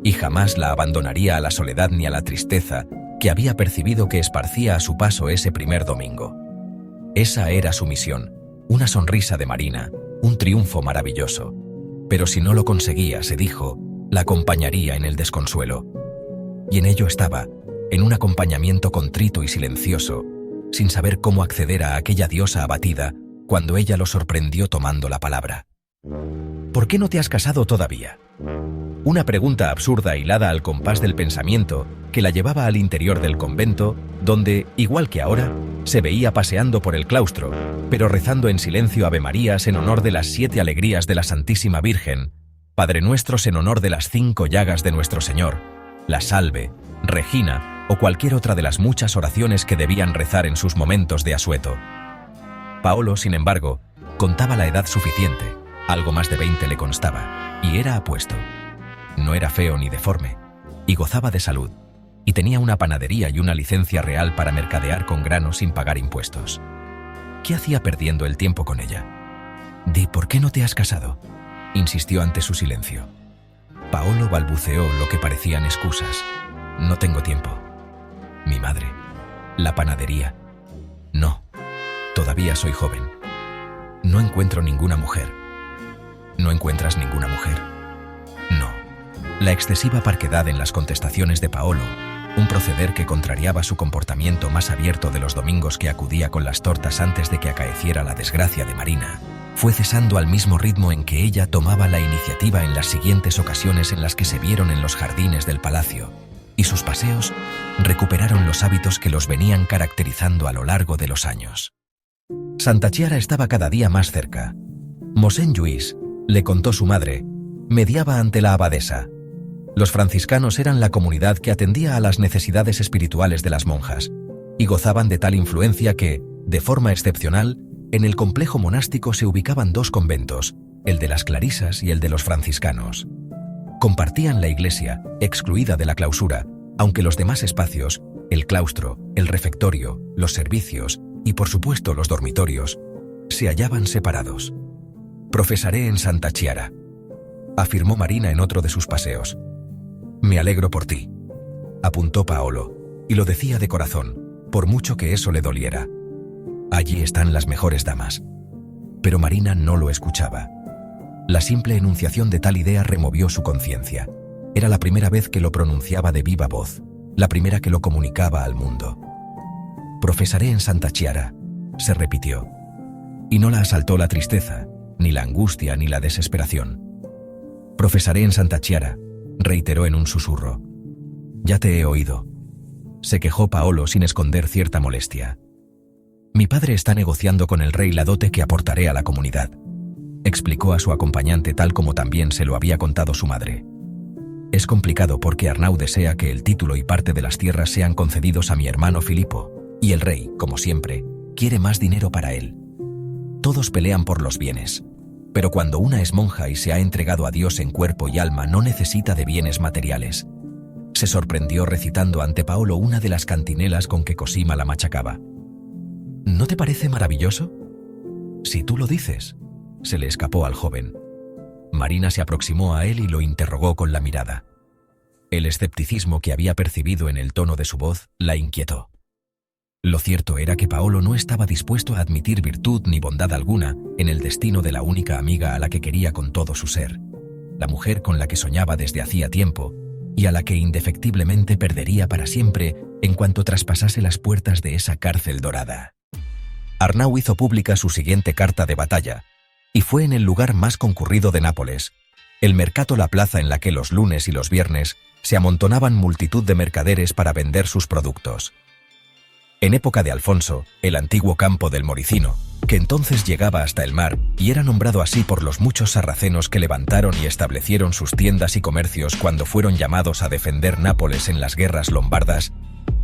y jamás la abandonaría a la soledad ni a la tristeza que había percibido que esparcía a su paso ese primer domingo. Esa era su misión, una sonrisa de Marina, un triunfo maravilloso. Pero si no lo conseguía, se dijo, la acompañaría en el desconsuelo. Y en ello estaba, en un acompañamiento contrito y silencioso, sin saber cómo acceder a aquella diosa abatida cuando ella lo sorprendió tomando la palabra. «¿Por qué no te has casado todavía?». Una pregunta absurda hilada al compás del pensamiento que la llevaba al interior del convento, donde, igual que ahora, se veía paseando por el claustro, pero rezando en silencio Avemarías en honor de las 7 alegrías de la Santísima Virgen, Padre Nuestros en honor de las 5 llagas de nuestro Señor, la Salve, Regina o cualquier otra de las muchas oraciones que debían rezar en sus momentos de asueto. Paolo, sin embargo, contaba la edad suficiente, algo más de 20 le constaba, y era apuesto. No era feo ni deforme, y gozaba de salud, y tenía una panadería y una licencia real para mercadear con grano sin pagar impuestos. ¿Qué hacía perdiendo el tiempo con ella? «Di, ¿por qué no te has casado?», insistió ante su silencio. Paolo balbuceó lo que parecían excusas. «No tengo tiempo. Mi madre. La panadería. No. Todavía soy joven. No encuentro ninguna mujer». «¿No encuentras ninguna mujer?». «No». La excesiva parquedad en las contestaciones de Paolo, un proceder que contrariaba su comportamiento más abierto de los domingos que acudía con las tortas antes de que acaeciera la desgracia de Marina, fue cesando al mismo ritmo en que ella tomaba la iniciativa en las siguientes ocasiones en las que se vieron en los jardines del palacio, y sus paseos recuperaron los hábitos que los venían caracterizando a lo largo de los años. Santa Chiara estaba cada día más cerca. Mosén Lluís, le contó su madre, mediaba ante la abadesa. Los franciscanos eran la comunidad que atendía a las necesidades espirituales de las monjas, y gozaban de tal influencia que, de forma excepcional, en el complejo monástico se ubicaban 2 conventos, el de las clarisas y el de los franciscanos. Compartían la iglesia, excluida de la clausura, aunque los demás espacios, el claustro, el refectorio, los servicios y, por supuesto, los dormitorios, se hallaban separados. «Profesaré en Santa Chiara», afirmó Marina en otro de sus paseos. «Me alegro por ti», apuntó Paolo, y lo decía de corazón, por mucho que eso le doliera. «Allí están las mejores damas». Pero Marina no lo escuchaba. La simple enunciación de tal idea removió su conciencia. Era la primera vez que lo pronunciaba de viva voz, la primera que lo comunicaba al mundo. «Profesaré en Santa Chiara», se repitió. Y no la asaltó la tristeza, ni la angustia, ni la desesperación. «Profesaré en Santa Chiara», reiteró en un susurro. Ya te he oído, se quejó Paolo sin esconder cierta molestia. Mi padre está negociando con el rey la dote que aportaré a la comunidad, explicó a su acompañante tal como también se lo había contado su madre. Es complicado porque Arnau desea que el título y parte de las tierras sean concedidos a mi hermano Filippo, y el rey, como siempre, quiere más dinero para él. Todos pelean por los bienes, pero cuando una es monja y se ha entregado a Dios en cuerpo y alma no necesita de bienes materiales. Se sorprendió recitando ante Paolo una de las cantinelas con que Cosima la machacaba. ¿No te parece maravilloso? Si tú lo dices, se le escapó al joven. Marina se aproximó a él y lo interrogó con la mirada. El escepticismo que había percibido en el tono de su voz la inquietó. Lo cierto era que Paolo no estaba dispuesto a admitir virtud ni bondad alguna en el destino de la única amiga a la que quería con todo su ser, la mujer con la que soñaba desde hacía tiempo y a la que indefectiblemente perdería para siempre en cuanto traspasase las puertas de esa cárcel dorada. Arnau hizo pública su siguiente carta de batalla, y fue en el lugar más concurrido de Nápoles, el mercato, la plaza en la que los lunes y los viernes se amontonaban multitud de mercaderes para vender sus productos. En época de Alfonso, el antiguo campo del Moricino, que entonces llegaba hasta el mar y era nombrado así por los muchos sarracenos que levantaron y establecieron sus tiendas y comercios cuando fueron llamados a defender Nápoles en las guerras lombardas,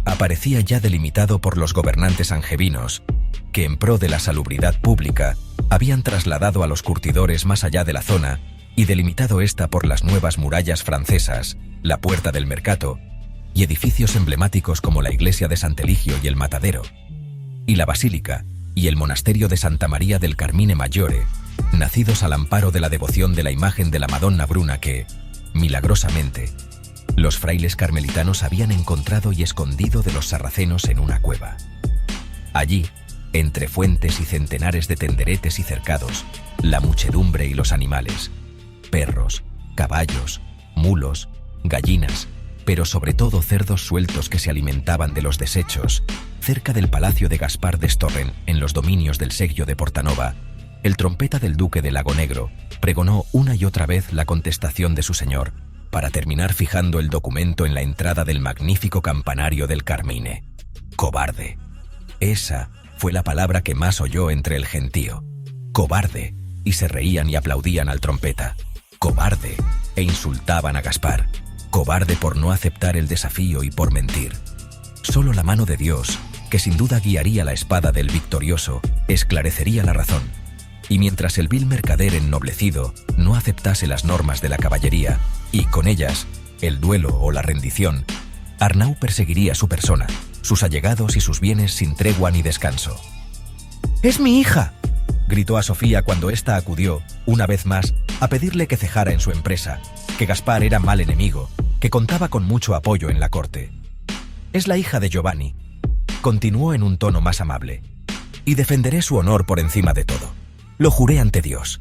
aparecía ya delimitado por los gobernantes angevinos, que en pro de la salubridad pública habían trasladado a los curtidores más allá de la zona y delimitado esta por las nuevas murallas francesas, la Puerta del Mercato, y edificios emblemáticos como la iglesia de Sant'Eligio y el Matadero, y la basílica y el monasterio de Santa María del Carmine Maggiore, nacidos al amparo de la devoción de la imagen de la Madonna Bruna que, milagrosamente, los frailes carmelitanos habían encontrado y escondido de los sarracenos en una cueva. Allí, entre fuentes y centenares de tenderetes y cercados, la muchedumbre y los animales, perros, caballos, mulos, gallinas, pero sobre todo cerdos sueltos que se alimentaban de los desechos, cerca del palacio de Gaspar de Storren, en los dominios del Seggio de Portanova, el trompeta del duque de Lago Negro pregonó una y otra vez la contestación de su señor, para terminar fijando el documento en la entrada del magnífico campanario del Carmine. Cobarde. Esa fue la palabra que más oyó entre el gentío. Cobarde. Y se reían y aplaudían al trompeta. Cobarde. E insultaban a Gaspar. Cobarde por no aceptar el desafío y por mentir. Solo la mano de Dios, que sin duda guiaría la espada del victorioso, esclarecería la razón. Y mientras el vil mercader ennoblecido no aceptase las normas de la caballería, y con ellas, el duelo o la rendición, Arnau perseguiría su persona, sus allegados y sus bienes sin tregua ni descanso. «¡Es mi hija!», gritó a Sofía cuando ésta acudió, una vez más, a pedirle que cejara en su empresa, que Gaspar era mal enemigo, que contaba con mucho apoyo en la corte. «Es la hija de Giovanni», continuó en un tono más amable, «y defenderé su honor por encima de todo. Lo juré ante Dios.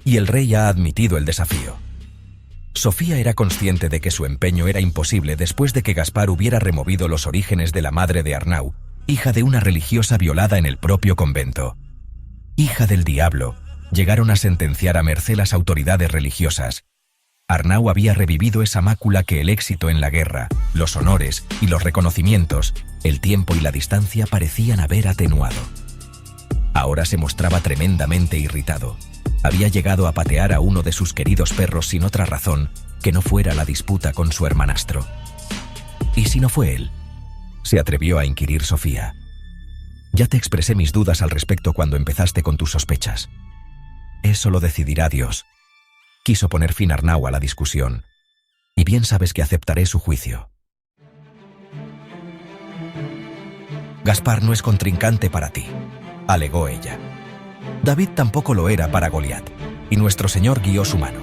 Y el rey ha admitido el desafío». Sofía era consciente de que su empeño era imposible después de que Gaspar hubiera removido los orígenes de la madre de Arnau, hija de una religiosa violada en el propio convento. Hija del diablo, llegaron a sentenciar a merced las autoridades religiosas. Arnau había revivido esa mácula que el éxito en la guerra, los honores y los reconocimientos, el tiempo y la distancia parecían haber atenuado. Ahora se mostraba tremendamente irritado. Había llegado a patear a uno de sus queridos perros sin otra razón que no fuera la disputa con su hermanastro. ¿Y si no fue él?, se atrevió a inquirir Sofía. Ya te expresé mis dudas al respecto cuando empezaste con tus sospechas. Eso lo decidirá Dios. Quiso poner fin Arnau a la discusión, y bien sabes que aceptaré su juicio. Gaspar no es contrincante para ti, alegó ella. David tampoco lo era para Goliat, y nuestro Señor guió su mano.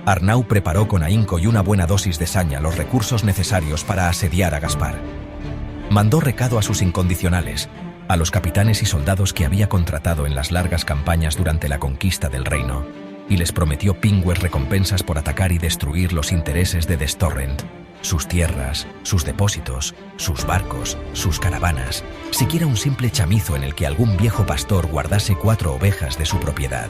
Arnau preparó con ahínco y una buena dosis de saña los recursos necesarios para asediar a Gaspar. Mandó recado a sus incondicionales, a los capitanes y soldados que había contratado en las largas campañas durante la conquista del reino, y les prometió pingües recompensas por atacar y destruir los intereses de Destorrent, sus tierras, sus depósitos, sus barcos, sus caravanas, siquiera un simple chamizo en el que algún viejo pastor guardase 4 ovejas de su propiedad.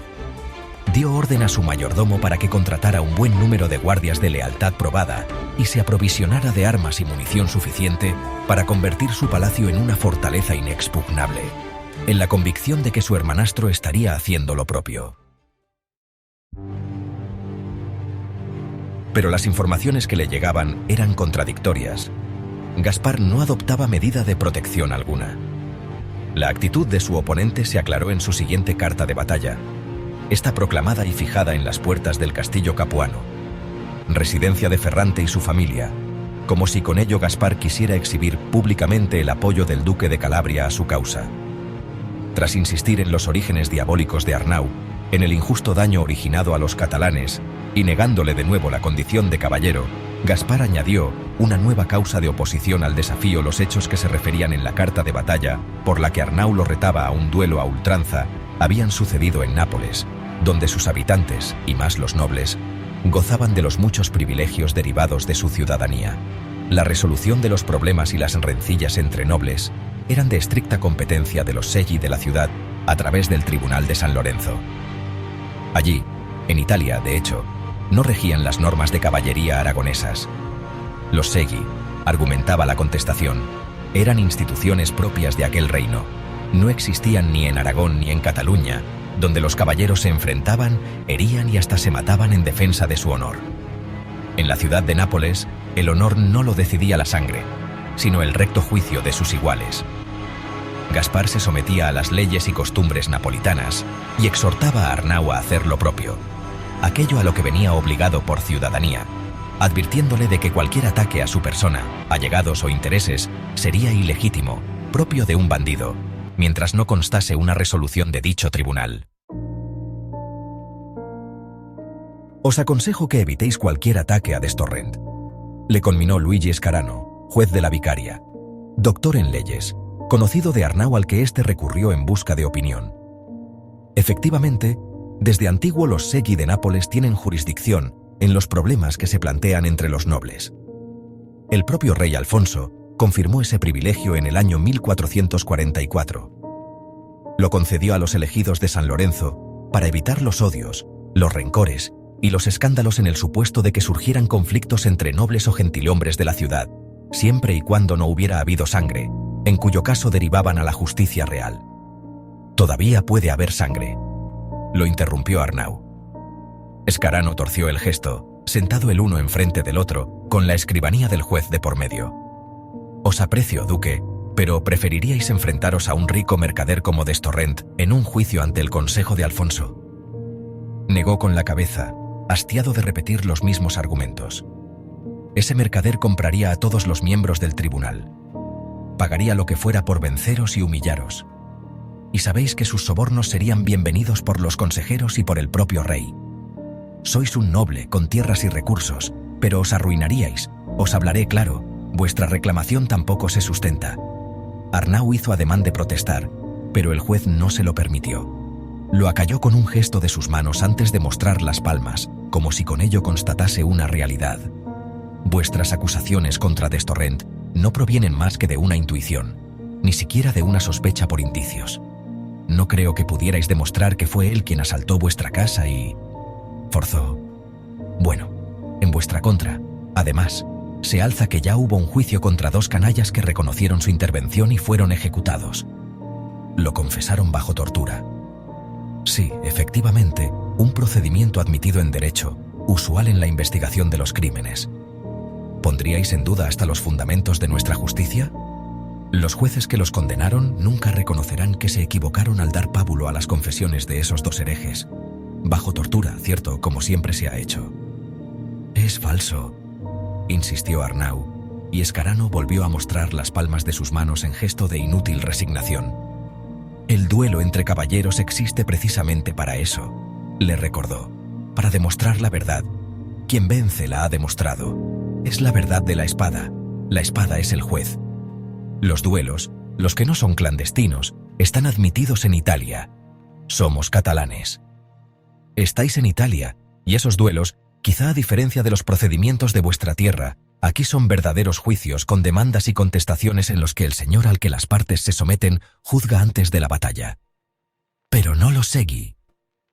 dio orden a su mayordomo para que contratara un buen número de guardias de lealtad probada y se aprovisionara de armas y munición suficiente para convertir su palacio en una fortaleza inexpugnable, en la convicción de que su hermanastro estaría haciendo lo propio. Pero las informaciones que le llegaban eran contradictorias. Gaspar no adoptaba medida de protección alguna. La actitud de su oponente se aclaró en su siguiente carta de batalla, esta proclamada y fijada en las puertas del castillo capuano, residencia de Ferrante y su familia, como si con ello Gaspar quisiera exhibir públicamente el apoyo del duque de Calabria a su causa. Tras insistir en los orígenes diabólicos de Arnau, en el injusto daño originado a los catalanes, y negándole de nuevo la condición de caballero, Gaspar añadió una nueva causa de oposición al desafío los hechos que se referían en la carta de batalla, por la que Arnau lo retaba a un duelo a ultranza, habían sucedido en Nápoles, donde sus habitantes, y más los nobles, gozaban de los muchos privilegios derivados de su ciudadanía. La resolución de los problemas y las rencillas entre nobles eran de estricta competencia de los seggi de la ciudad a través del Tribunal de San Lorenzo. Allí, en Italia, de hecho, no regían las normas de caballería aragonesas. Los seggi, argumentaba la contestación, eran instituciones propias de aquel reino. No existían ni en Aragón ni en Cataluña, donde los caballeros se enfrentaban, herían y hasta se mataban en defensa de su honor. En la ciudad de Nápoles, el honor no lo decidía la sangre, sino el recto juicio de sus iguales. Gaspar se sometía a las leyes y costumbres napolitanas y exhortaba a Arnau a hacer lo propio, aquello a lo que venía obligado por ciudadanía, advirtiéndole de que cualquier ataque a su persona, allegados o intereses sería ilegítimo, propio de un bandido, mientras no constase una resolución de dicho tribunal. Os aconsejo que evitéis cualquier ataque a Destorrent, le conminó Luigi Scarano, juez de la Vicaria, doctor en leyes, conocido de Arnau al que éste recurrió en busca de opinión. Efectivamente, desde antiguo los seggi de Nápoles tienen jurisdicción en los problemas que se plantean entre los nobles. El propio rey Alfonso confirmó ese privilegio en el año 1444. Lo concedió a los elegidos de San Lorenzo para evitar los odios, los rencores y los escándalos en el supuesto de que surgieran conflictos entre nobles o gentilhombres de la ciudad, siempre y cuando no hubiera habido sangre, en cuyo caso derivaban a la justicia real. Todavía puede haber sangre, lo interrumpió Arnau. Scarano torció el gesto, sentado el uno enfrente del otro, con la escribanía del juez de por medio. Os aprecio, duque, pero preferiríais enfrentaros a un rico mercader como Destorrent en un juicio ante el consejo de Alfonso. Negó con la cabeza, hastiado de repetir los mismos argumentos. Ese mercader compraría a todos los miembros del tribunal. Pagaría lo que fuera por venceros y humillaros. Y sabéis que sus sobornos serían bienvenidos por los consejeros y por el propio rey. Sois un noble con tierras y recursos, pero os arruinaríais, os hablaré claro, vuestra reclamación tampoco se sustenta. Arnau hizo ademán de protestar, pero el juez no se lo permitió. Lo acalló con un gesto de sus manos antes de mostrar las palmas, como si con ello constatase una realidad. Vuestras acusaciones contra Destorrent no provienen más que de una intuición, ni siquiera de una sospecha por indicios. No creo que pudierais demostrar que fue él quien asaltó vuestra casa y forzó. Bueno, en vuestra contra, además, se alza que ya hubo un juicio contra dos canallas que reconocieron su intervención y fueron ejecutados. Lo confesaron bajo tortura. Sí, efectivamente, un procedimiento admitido en derecho, usual en la investigación de los crímenes. ¿Pondríais en duda hasta los fundamentos de nuestra justicia? Los jueces que los condenaron nunca reconocerán que se equivocaron al dar pábulo a las confesiones de esos dos herejes. Bajo tortura, cierto, como siempre se ha hecho. Es falso, insistió Arnau, y Scarano volvió a mostrar las palmas de sus manos en gesto de inútil resignación. El duelo entre caballeros existe precisamente para eso, le recordó, para demostrar la verdad. Quien vence la ha demostrado. Es la verdad de la espada es el juez. Los duelos, los que no son clandestinos, están admitidos en Italia. Somos catalanes. Estáis en Italia, y esos duelos, quizá a diferencia de los procedimientos de vuestra tierra, aquí son verdaderos juicios con demandas y contestaciones en los que el señor al que las partes se someten juzga antes de la batalla. Pero no los segui.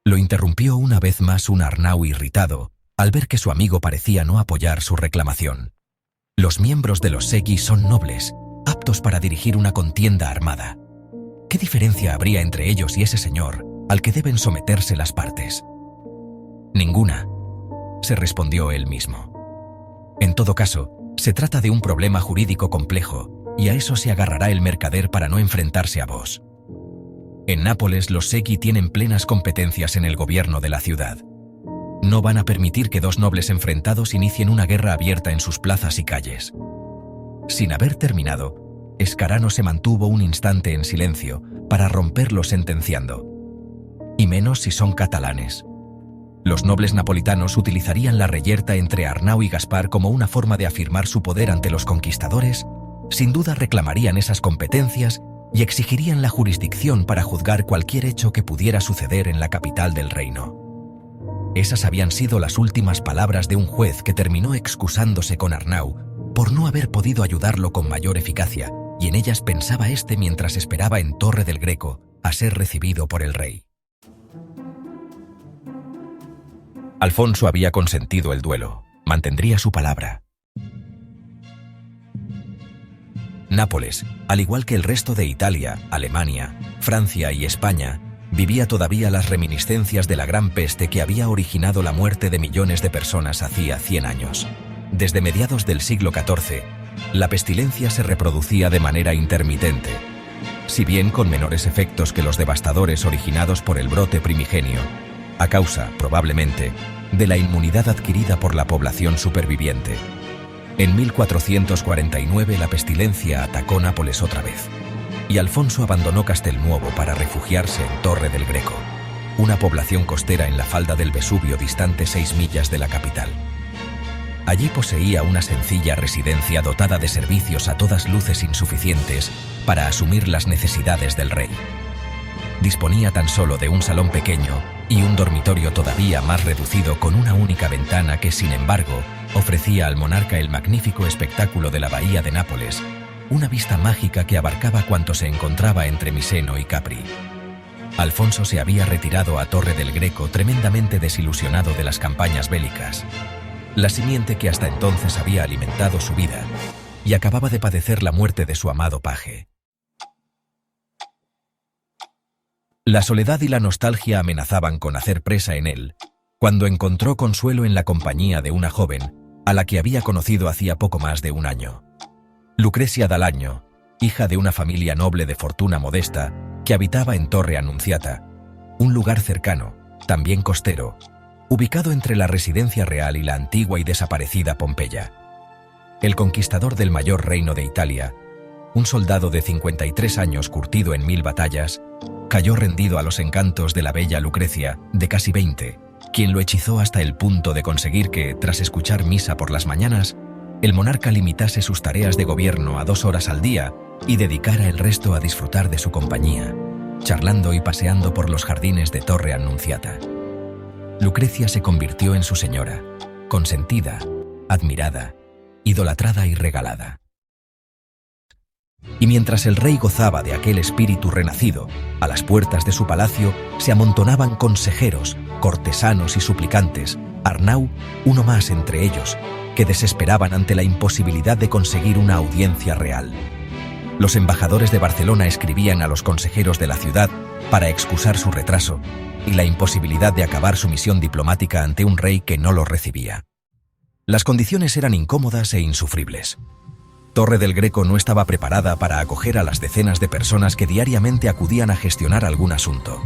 Lo interrumpió una vez más un Arnau irritado al ver que su amigo parecía no apoyar su reclamación. Los miembros de los Segui son nobles, aptos para dirigir una contienda armada. ¿Qué diferencia habría entre ellos y ese señor al que deben someterse las partes? Ninguna, se respondió él mismo. En todo caso, se trata de un problema jurídico complejo, y a eso se agarrará el mercader para no enfrentarse a vos. En Nápoles los Segui tienen plenas competencias en el gobierno de la ciudad. No van a permitir que dos nobles enfrentados inicien una guerra abierta en sus plazas y calles. Sin haber terminado, Escarano se mantuvo un instante en silencio para romperlo sentenciando. Y menos si son catalanes. Los nobles napolitanos utilizarían la reyerta entre Arnau y Gaspar como una forma de afirmar su poder ante los conquistadores. Sin duda reclamarían esas competencias y exigirían la jurisdicción para juzgar cualquier hecho que pudiera suceder en la capital del reino. Esas habían sido las últimas palabras de un juez que terminó excusándose con Arnau por no haber podido ayudarlo con mayor eficacia, y en ellas pensaba éste mientras esperaba en Torre del Greco a ser recibido por el rey. Alfonso había consentido el duelo, mantendría su palabra. Nápoles, al igual que el resto de Italia, Alemania, Francia y España, vivía todavía las reminiscencias de la gran peste que había originado la muerte de millones de personas hacía 100 años. Desde mediados del siglo XIV, la pestilencia se reproducía de manera intermitente, si bien con menores efectos que los devastadores originados por el brote primigenio, a causa, probablemente, de la inmunidad adquirida por la población superviviente. En 1449 la pestilencia atacó Nápoles otra vez, y Alfonso abandonó Castelnuovo para refugiarse en Torre del Greco, una población costera en la falda del Vesubio distante 6 millas de la capital. Allí poseía una sencilla residencia dotada de servicios a todas luces insuficientes para asumir las necesidades del rey. Disponía tan solo de un salón pequeño y un dormitorio todavía más reducido con una única ventana que, sin embargo, ofrecía al monarca el magnífico espectáculo de la bahía de Nápoles, una vista mágica que abarcaba cuanto se encontraba entre Miseno y Capri. Alfonso se había retirado a Torre del Greco tremendamente desilusionado de las campañas bélicas, la simiente que hasta entonces había alimentado su vida, y acababa de padecer la muerte de su amado paje. La soledad y la nostalgia amenazaban con hacer presa en él, cuando encontró consuelo en la compañía de una joven, a la que había conocido hacía poco más de un año. Lucrecia d'Alagno, hija de una familia noble de fortuna modesta, que habitaba en Torre Annunziata, un lugar cercano, también costero, ubicado entre la residencia real y la antigua y desaparecida Pompeya. El conquistador del mayor reino de Italia, un soldado de 53 años curtido en 1000 batallas, cayó rendido a los encantos de la bella Lucrecia, de casi 20, quien lo hechizó hasta el punto de conseguir que, tras escuchar misa por las mañanas, el monarca limitase sus tareas de gobierno a 2 horas al día y dedicara el resto a disfrutar de su compañía, charlando y paseando por los jardines de Torre Annunziata. Lucrecia se convirtió en su señora, consentida, admirada, idolatrada y regalada. Y mientras el rey gozaba de aquel espíritu renacido, a las puertas de su palacio se amontonaban consejeros, cortesanos y suplicantes, Arnau, uno más entre ellos, que desesperaban ante la imposibilidad de conseguir una audiencia real. Los embajadores de Barcelona escribían a los consejeros de la ciudad para excusar su retraso y la imposibilidad de acabar su misión diplomática ante un rey que no los recibía. Las condiciones eran incómodas e insufribles. Torre del Greco no estaba preparada para acoger a las decenas de personas que diariamente acudían a gestionar algún asunto.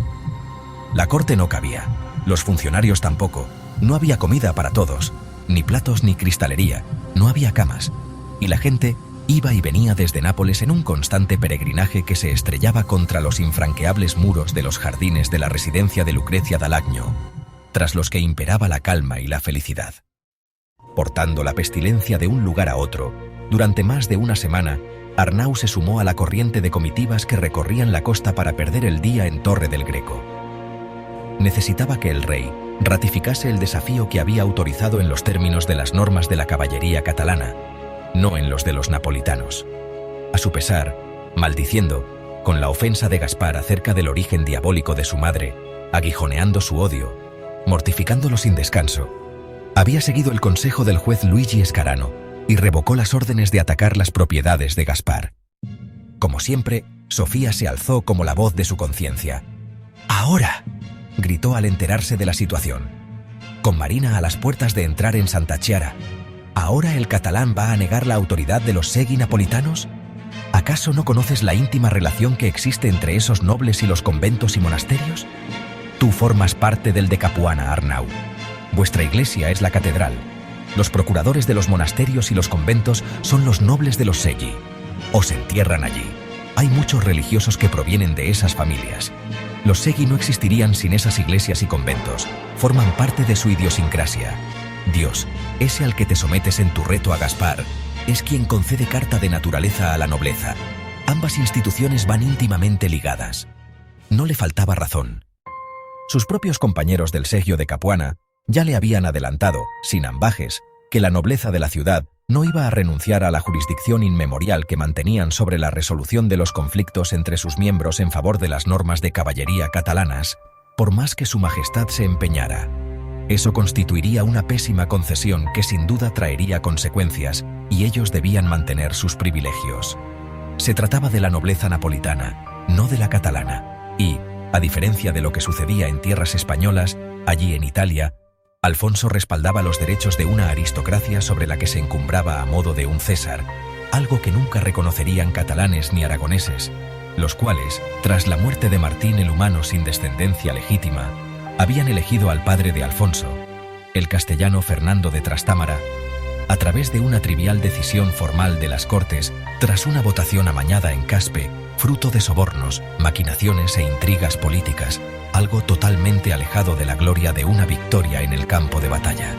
La corte no cabía, los funcionarios tampoco, no había comida para todos, ni platos ni cristalería, no había camas, y la gente iba y venía desde Nápoles en un constante peregrinaje que se estrellaba contra los infranqueables muros de los jardines de la residencia de Lucrecia d'Alagno, tras los que imperaba la calma y la felicidad. Portando la pestilencia de un lugar a otro, durante más de una semana, Arnau se sumó a la corriente de comitivas que recorrían la costa para perder el día en Torre del Greco. Necesitaba que el rey ratificase el desafío que había autorizado en los términos de las normas de la caballería catalana, no en los de los napolitanos. A su pesar, maldiciendo, con la ofensa de Gaspar acerca del origen diabólico de su madre, aguijoneando su odio, mortificándolo sin descanso. Había seguido el consejo del juez Luigi Scarano y revocó las órdenes de atacar las propiedades de Gaspar. Como siempre, Sofía se alzó como la voz de su conciencia. «¡Ahora!», gritó al enterarse de la situación. Con Marina a las puertas de entrar en Santa Chiara, ¿ahora el catalán va a negar la autoridad de los Segui napolitanos? ¿Acaso no conoces la íntima relación que existe entre esos nobles y los conventos y monasterios? Tú formas parte del de Capuana, Arnau. Vuestra iglesia es la catedral. Los procuradores de los monasterios y los conventos son los nobles de los Segui. Os entierran allí. Hay muchos religiosos que provienen de esas familias. Los Segui no existirían sin esas iglesias y conventos. Forman parte de su idiosincrasia. Dios, ese al que te sometes en tu reto a Gaspar, es quien concede carta de naturaleza a la nobleza. Ambas instituciones van íntimamente ligadas. No le faltaba razón. Sus propios compañeros del Segio de Capuana ya le habían adelantado, sin ambages, que la nobleza de la ciudad no iba a renunciar a la jurisdicción inmemorial que mantenían sobre la resolución de los conflictos entre sus miembros en favor de las normas de caballería catalanas, por más que su majestad se empeñara. Eso constituiría una pésima concesión que sin duda traería consecuencias, y ellos debían mantener sus privilegios. Se trataba de la nobleza napolitana, no de la catalana, y, a diferencia de lo que sucedía en tierras españolas, allí en Italia, Alfonso respaldaba los derechos de una aristocracia sobre la que se encumbraba a modo de un César, algo que nunca reconocerían catalanes ni aragoneses, los cuales, tras la muerte de Martín el Humano sin descendencia legítima, habían elegido al padre de Alfonso, el castellano Fernando de Trastámara, a través de una trivial decisión formal de las Cortes, tras una votación amañada en Caspe, fruto de sobornos, maquinaciones e intrigas políticas, algo totalmente alejado de la gloria de una victoria en el campo de batalla.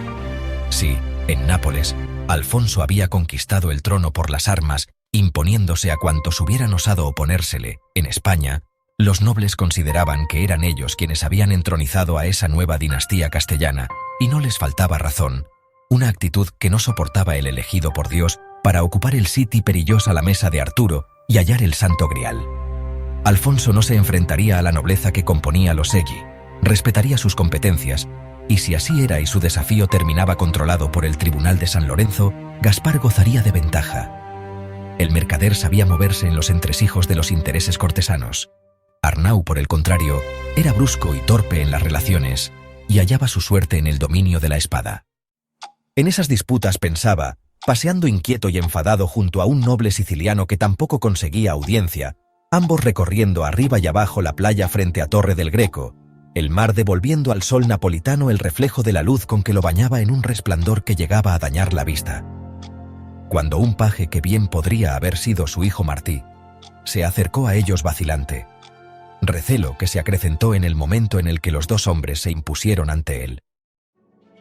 Sí, en Nápoles, Alfonso había conquistado el trono por las armas, imponiéndose a cuantos hubieran osado oponérsele. En España, los nobles consideraban que eran ellos quienes habían entronizado a esa nueva dinastía castellana, y no les faltaba razón, una actitud que no soportaba el elegido por Dios para ocupar el sitio perilloso a la mesa de Arturo y hallar el Santo Grial. Alfonso no se enfrentaría a la nobleza que componía los Segui, respetaría sus competencias, y si así era y su desafío terminaba controlado por el Tribunal de San Lorenzo, Gaspar gozaría de ventaja. El mercader sabía moverse en los entresijos de los intereses cortesanos. Arnau, por el contrario, era brusco y torpe en las relaciones, y hallaba su suerte en el dominio de la espada. En esas disputas pensaba, paseando inquieto y enfadado junto a un noble siciliano que tampoco conseguía audiencia, ambos recorriendo arriba y abajo la playa frente a Torre del Greco, el mar devolviendo al sol napolitano el reflejo de la luz con que lo bañaba en un resplandor que llegaba a dañar la vista. Cuando un paje que bien podría haber sido su hijo Martí, se acercó a ellos vacilante, recelo que se acrecentó en el momento en el que los dos hombres se impusieron ante él.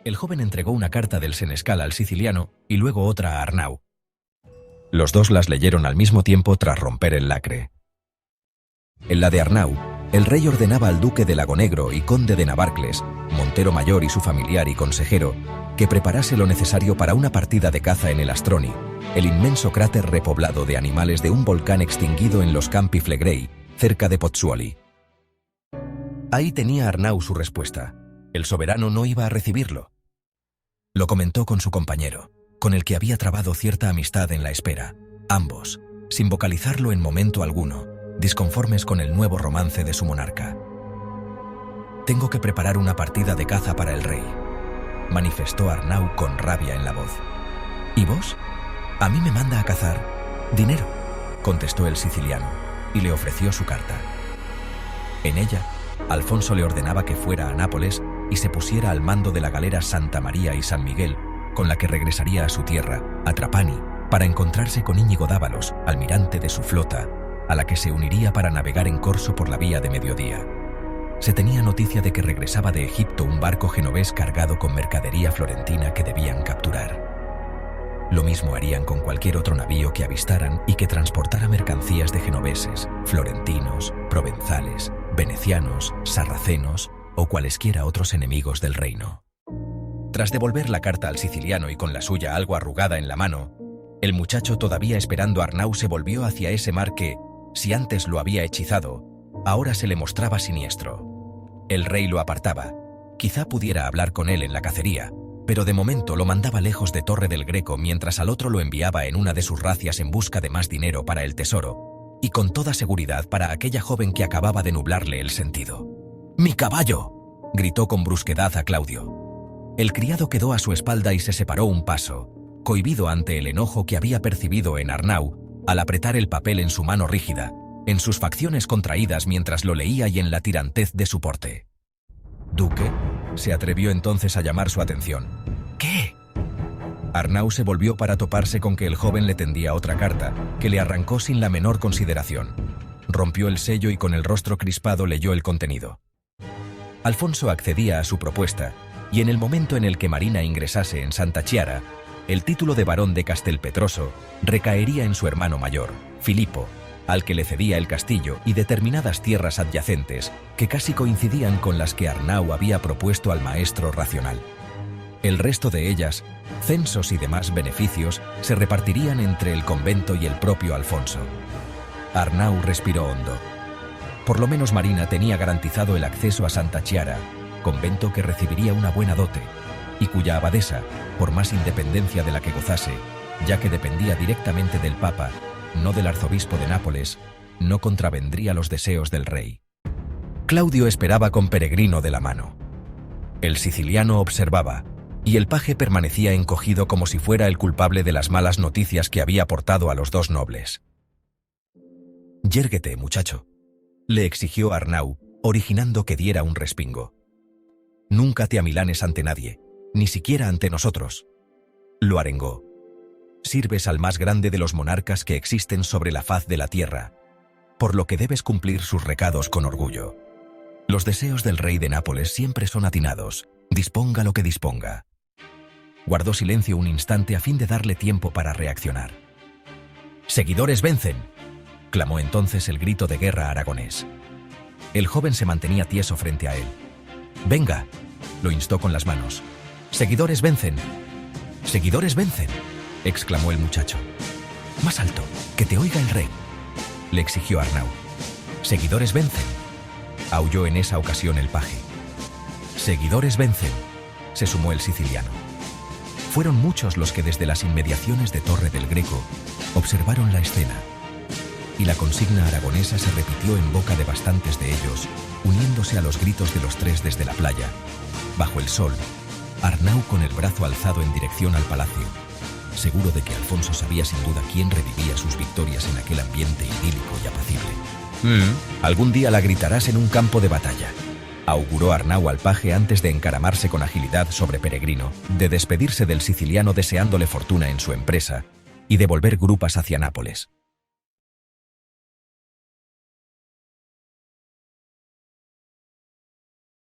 El joven entregó una carta del senescal al siciliano y luego otra a Arnau. Los dos las leyeron al mismo tiempo tras romper el lacre. En la de Arnau, el rey ordenaba al duque de Lagonegro y conde de Navarcles, Montero Mayor y su familiar y consejero, que preparase lo necesario para una partida de caza en el Astroni, el inmenso cráter repoblado de animales de un volcán extinguido en los Campi Flegrei, cerca de Pozzuoli. Ahí tenía Arnau su respuesta. El soberano no iba a recibirlo. Lo comentó con su compañero, con el que había trabado cierta amistad en la espera, ambos, sin vocalizarlo en momento alguno, disconformes con el nuevo romance de su monarca. «Tengo que preparar una partida de caza para el rey», manifestó Arnau con rabia en la voz. «¿Y vos? A mí me manda a cazar. Dinero», contestó el siciliano, y le ofreció su carta. En ella, Alfonso le ordenaba que fuera a Nápoles y se pusiera al mando de la galera Santa María y San Miguel, con la que regresaría a su tierra, a Trapani, para encontrarse con Íñigo Dávalos, almirante de su flota, a la que se uniría para navegar en corso por la vía de mediodía. Se tenía noticia de que regresaba de Egipto un barco genovés cargado con mercadería florentina que debían capturar. Lo mismo harían con cualquier otro navío que avistaran y que transportara mercancías de genoveses, florentinos, provenzales, venecianos, sarracenos o cualesquiera otros enemigos del reino. Tras devolver la carta al siciliano y con la suya algo arrugada en la mano, el muchacho, todavía esperando a Arnau, se volvió hacia ese mar que, si antes lo había hechizado, ahora se le mostraba siniestro. El rey lo apartaba. Quizá pudiera hablar con él en la cacería, pero de momento lo mandaba lejos de Torre del Greco mientras al otro lo enviaba en una de sus razias en busca de más dinero para el tesoro, y con toda seguridad para aquella joven que acababa de nublarle el sentido. ¡Mi caballo!, gritó con brusquedad a Claudio. El criado quedó a su espalda y se separó un paso, cohibido ante el enojo que había percibido en Arnau al apretar el papel en su mano rígida, en sus facciones contraídas mientras lo leía y en la tirantez de su porte. «¿Duque?», se atrevió entonces a llamar su atención. «¿Qué?». Arnau se volvió para toparse con que el joven le tendía otra carta, que le arrancó sin la menor consideración. Rompió el sello y con el rostro crispado leyó el contenido. Alfonso accedía a su propuesta, y en el momento en el que Marina ingresase en Santa Chiara, el título de barón de Castelpetroso recaería en su hermano mayor, Filipo, al que le cedía el castillo y determinadas tierras adyacentes que casi coincidían con las que Arnau había propuesto al maestro racional. El resto de ellas, censos y demás beneficios, se repartirían entre el convento y el propio Alfonso. Arnau respiró hondo. Por lo menos Marina tenía garantizado el acceso a Santa Chiara, convento que recibiría una buena dote, y cuya abadesa, por más independencia de la que gozase, ya que dependía directamente del Papa, no del arzobispo de Nápoles, no contravendría los deseos del rey. Claudio esperaba con Peregrino de la mano. El siciliano observaba, y el paje permanecía encogido como si fuera el culpable de las malas noticias que había portado a los dos nobles. «Yérguete, muchacho», le exigió Arnau, originando que diera un respingo. «Nunca te amilanes ante nadie, ni siquiera ante nosotros». Lo arengó. «Sirves al más grande de los monarcas que existen sobre la faz de la tierra, por lo que debes cumplir sus recados con orgullo. Los deseos del rey de Nápoles siempre son atinados, disponga lo que disponga». Guardó silencio un instante a fin de darle tiempo para reaccionar. «¡Seguidores vencen!», clamó entonces el grito de guerra aragonés. El joven se mantenía tieso frente a él. «Venga», lo instó con las manos. «¡Seguidores vencen!». «¡Seguidores vencen!», exclamó el muchacho. «Más alto, que te oiga el rey», le exigió Arnau. «Seguidores vencen», aulló en esa ocasión el paje. «Seguidores vencen», se sumó el siciliano. Fueron muchos los que desde las inmediaciones de Torre del Greco observaron la escena, y la consigna aragonesa se repitió en boca de bastantes de ellos, uniéndose a los gritos de los tres desde la playa. Bajo el sol, Arnau con el brazo alzado en dirección al palacio, seguro de que Alfonso sabía sin duda quién revivía sus victorias en aquel ambiente idílico y apacible. «Algún día la gritarás en un campo de batalla», auguró Arnau al paje antes de encaramarse con agilidad sobre Peregrino, de despedirse del siciliano deseándole fortuna en su empresa y de volver grupas hacia Nápoles.